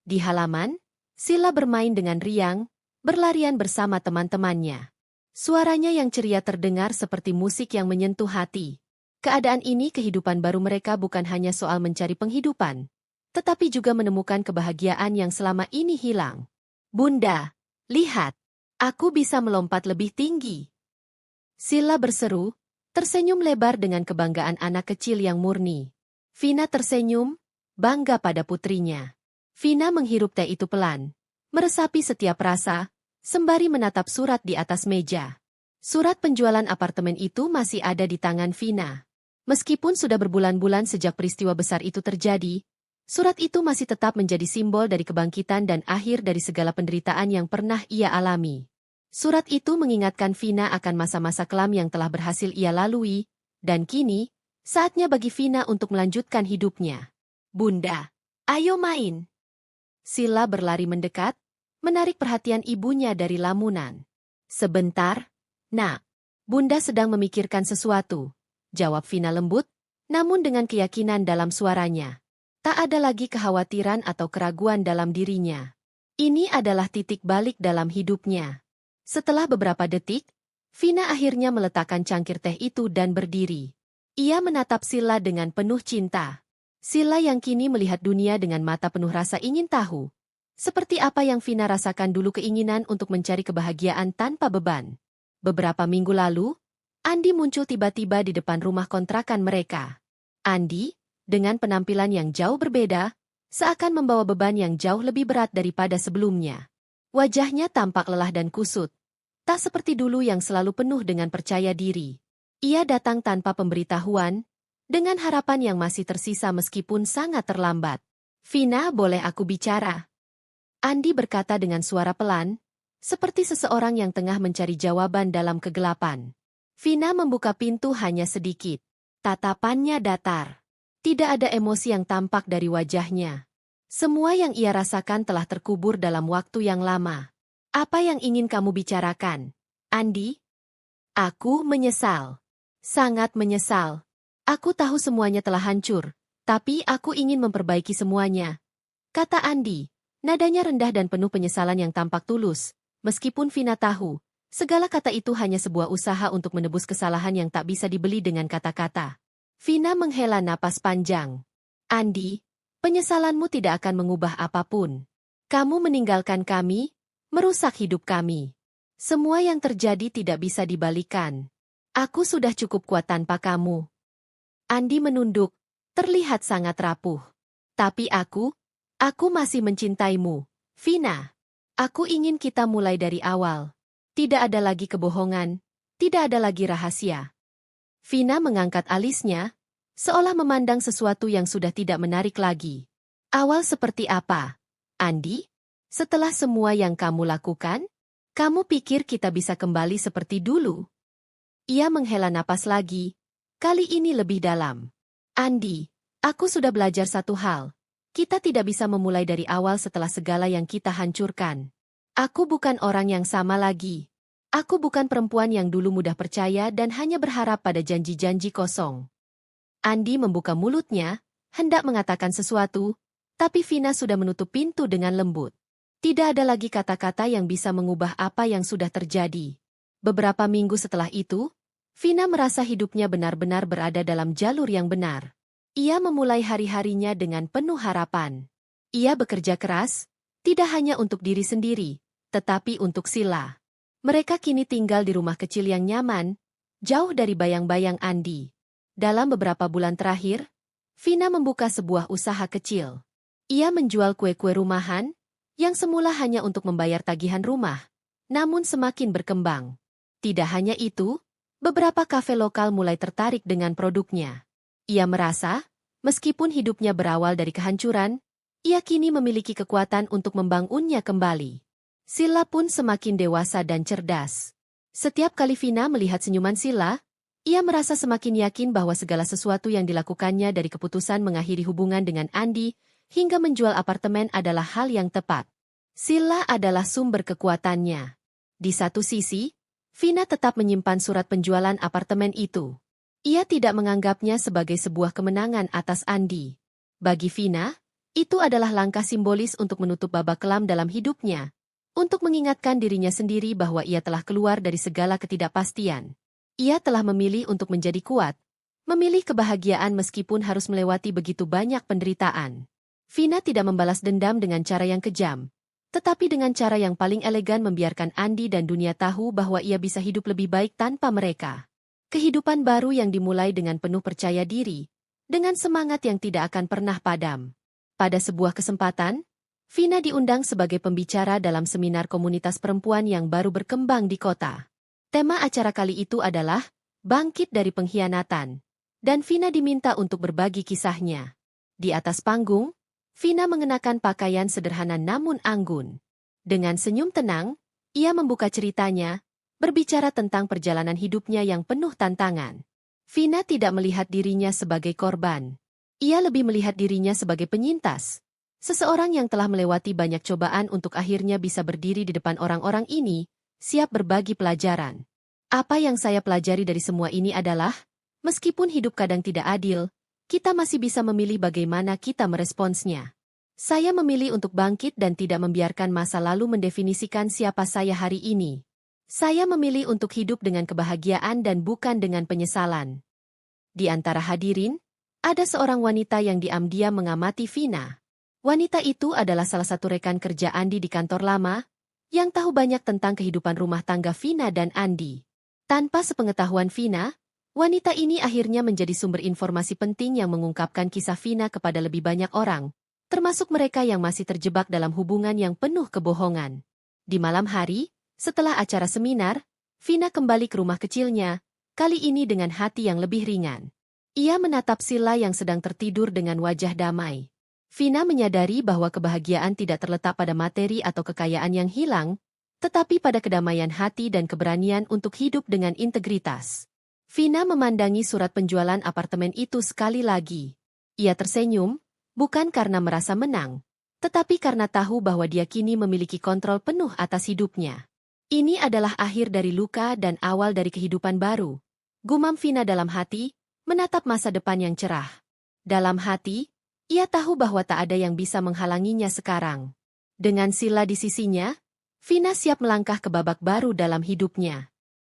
Di halaman, Sila bermain dengan riang, berlarian bersama teman-temannya. Suaranya yang ceria terdengar seperti musik yang menyentuh hati. Keadaan ini kehidupan baru mereka bukan hanya soal mencari penghidupan, tetapi juga menemukan kebahagiaan yang selama ini hilang. Bunda, lihat, aku bisa melompat lebih tinggi. Sila berseru, tersenyum lebar dengan kebanggaan anak kecil yang murni. Vina tersenyum, bangga pada putrinya. Vina menghirup teh itu pelan, meresapi setiap rasa, sembari menatap surat di atas meja. Surat penjualan apartemen itu masih ada di tangan Vina. Meskipun sudah berbulan-bulan sejak peristiwa besar itu terjadi, surat itu masih tetap menjadi simbol dari kebangkitan dan akhir dari segala penderitaan yang pernah ia alami. Surat itu mengingatkan Vina akan masa-masa kelam yang telah berhasil ia lalui, dan kini, saatnya bagi Vina untuk melanjutkan hidupnya. Bunda, ayo main. Sila berlari mendekat, menarik perhatian ibunya dari lamunan. Sebentar, Nak. Bunda sedang memikirkan sesuatu. Jawab Vina lembut, namun dengan keyakinan dalam suaranya. Tak ada lagi kekhawatiran atau keraguan dalam dirinya. Ini adalah titik balik dalam hidupnya. Setelah beberapa detik, Vina akhirnya meletakkan cangkir teh itu dan berdiri. Ia menatap Sila dengan penuh cinta. Sila yang kini melihat dunia dengan mata penuh rasa ingin tahu. Seperti apa yang Vina rasakan dulu keinginan untuk mencari kebahagiaan tanpa beban. Beberapa minggu lalu, Andi muncul tiba-tiba di depan rumah kontrakan mereka. Andi, dengan penampilan yang jauh berbeda, seakan membawa beban yang jauh lebih berat daripada sebelumnya. Wajahnya tampak lelah dan kusut. Tak seperti dulu yang selalu penuh dengan percaya diri. Ia datang tanpa pemberitahuan, dengan harapan yang masih tersisa meskipun sangat terlambat. Vina, boleh aku bicara? Andi berkata dengan suara pelan, seperti seseorang yang tengah mencari jawaban dalam kegelapan. Vina membuka pintu hanya sedikit. Tatapannya datar. Tidak ada emosi yang tampak dari wajahnya. Semua yang ia rasakan telah terkubur dalam waktu yang lama. Apa yang ingin kamu bicarakan, Andi? Aku menyesal. Sangat menyesal. Aku tahu semuanya telah hancur, tapi aku ingin memperbaiki semuanya. Kata Andi, nadanya rendah dan penuh penyesalan yang tampak tulus, meskipun Vina tahu, segala kata itu hanya sebuah usaha untuk menebus kesalahan yang tak bisa dibeli dengan kata-kata. Vina menghela napas panjang. Andi, penyesalanmu tidak akan mengubah apapun. Kamu meninggalkan kami, merusak hidup kami. Semua yang terjadi tidak bisa dibalikan. Aku sudah cukup kuat tanpa kamu. Andi menunduk, terlihat sangat rapuh. Tapi aku masih mencintaimu, Vina. Aku ingin kita mulai dari awal. Tidak ada lagi kebohongan, tidak ada lagi rahasia. Vina mengangkat alisnya, seolah memandang sesuatu yang sudah tidak menarik lagi. Awal seperti apa, Andi? Setelah semua yang kamu lakukan, kamu pikir kita bisa kembali seperti dulu? Ia menghela napas lagi, kali ini lebih dalam. Andi, aku sudah belajar satu hal. Kita tidak bisa memulai dari awal setelah segala yang kita hancurkan. Aku bukan orang yang sama lagi. Aku bukan perempuan yang dulu mudah percaya dan hanya berharap pada janji-janji kosong. Andi membuka mulutnya, hendak mengatakan sesuatu, tapi Vina sudah menutup pintu dengan lembut. Tidak ada lagi kata-kata yang bisa mengubah apa yang sudah terjadi. Beberapa minggu setelah itu, Vina merasa hidupnya benar-benar berada dalam jalur yang benar. Ia memulai hari-harinya dengan penuh harapan. Ia bekerja keras, tidak hanya untuk diri sendiri, tetapi untuk Sila. Mereka kini tinggal di rumah kecil yang nyaman, jauh dari bayang-bayang Andi. Dalam beberapa bulan terakhir, Vina membuka sebuah usaha kecil. Ia menjual kue-kue rumahan, yang semula hanya untuk membayar tagihan rumah, namun semakin berkembang. Tidak hanya itu, beberapa kafe lokal mulai tertarik dengan produknya. Ia merasa, meskipun hidupnya berawal dari kehancuran, ia kini memiliki kekuatan untuk membangunnya kembali. Sila pun semakin dewasa dan cerdas. Setiap kali Vina melihat senyuman Sila, ia merasa semakin yakin bahwa segala sesuatu yang dilakukannya dari keputusan mengakhiri hubungan dengan Andi hingga menjual apartemen adalah hal yang tepat. Sila adalah sumber kekuatannya. Di satu sisi, Vina tetap menyimpan surat penjualan apartemen itu. Ia tidak menganggapnya sebagai sebuah kemenangan atas Andi. Bagi Vina, itu adalah langkah simbolis untuk menutup babak kelam dalam hidupnya, untuk mengingatkan dirinya sendiri bahwa ia telah keluar dari segala ketidakpastian. Ia telah memilih untuk menjadi kuat, memilih kebahagiaan meskipun harus melewati begitu banyak penderitaan. Vina tidak membalas dendam dengan cara yang kejam, tetapi dengan cara yang paling elegan membiarkan Andi dan dunia tahu bahwa ia bisa hidup lebih baik tanpa mereka. Kehidupan baru yang dimulai dengan penuh percaya diri, dengan semangat yang tidak akan pernah padam. Pada sebuah kesempatan, Vina diundang sebagai pembicara dalam seminar komunitas perempuan yang baru berkembang di kota. Tema acara kali itu adalah Bangkit dari Pengkhianatan, dan Vina diminta untuk berbagi kisahnya. Di atas panggung, Vina mengenakan pakaian sederhana namun anggun. Dengan senyum tenang, ia membuka ceritanya, berbicara tentang perjalanan hidupnya yang penuh tantangan. Vina tidak melihat dirinya sebagai korban. Ia lebih melihat dirinya sebagai penyintas. Seseorang yang telah melewati banyak cobaan untuk akhirnya bisa berdiri di depan orang-orang ini, siap berbagi pelajaran. Apa yang saya pelajari dari semua ini adalah, meskipun hidup kadang tidak adil, kita masih bisa memilih bagaimana kita meresponsnya. Saya memilih untuk bangkit dan tidak membiarkan masa lalu mendefinisikan siapa saya hari ini. Saya memilih untuk hidup dengan kebahagiaan dan bukan dengan penyesalan. Di antara hadirin, ada seorang wanita yang diam-diam mengamati Vina. Wanita itu adalah salah satu rekan kerja Andi di kantor lama, yang tahu banyak tentang kehidupan rumah tangga Vina dan Andi. Tanpa sepengetahuan Vina, wanita ini akhirnya menjadi sumber informasi penting yang mengungkapkan kisah Vina kepada lebih banyak orang, termasuk mereka yang masih terjebak dalam hubungan yang penuh kebohongan. Di malam hari, setelah acara seminar, Vina kembali ke rumah kecilnya, kali ini dengan hati yang lebih ringan. Ia menatap Sila yang sedang tertidur dengan wajah damai. Vina menyadari bahwa kebahagiaan tidak terletak pada materi atau kekayaan yang hilang, tetapi pada kedamaian hati dan keberanian untuk hidup dengan integritas. Vina memandangi surat penjualan apartemen itu sekali lagi. Ia tersenyum, bukan karena merasa menang, tetapi karena tahu bahwa dia kini memiliki kontrol penuh atas hidupnya. Ini adalah akhir dari luka dan awal dari kehidupan baru. Gumam Vina dalam hati, menatap masa depan yang cerah. Dalam hati, ia tahu bahwa tak ada yang bisa menghalanginya sekarang. Dengan Sila di sisinya, Vina siap melangkah ke babak baru dalam hidupnya.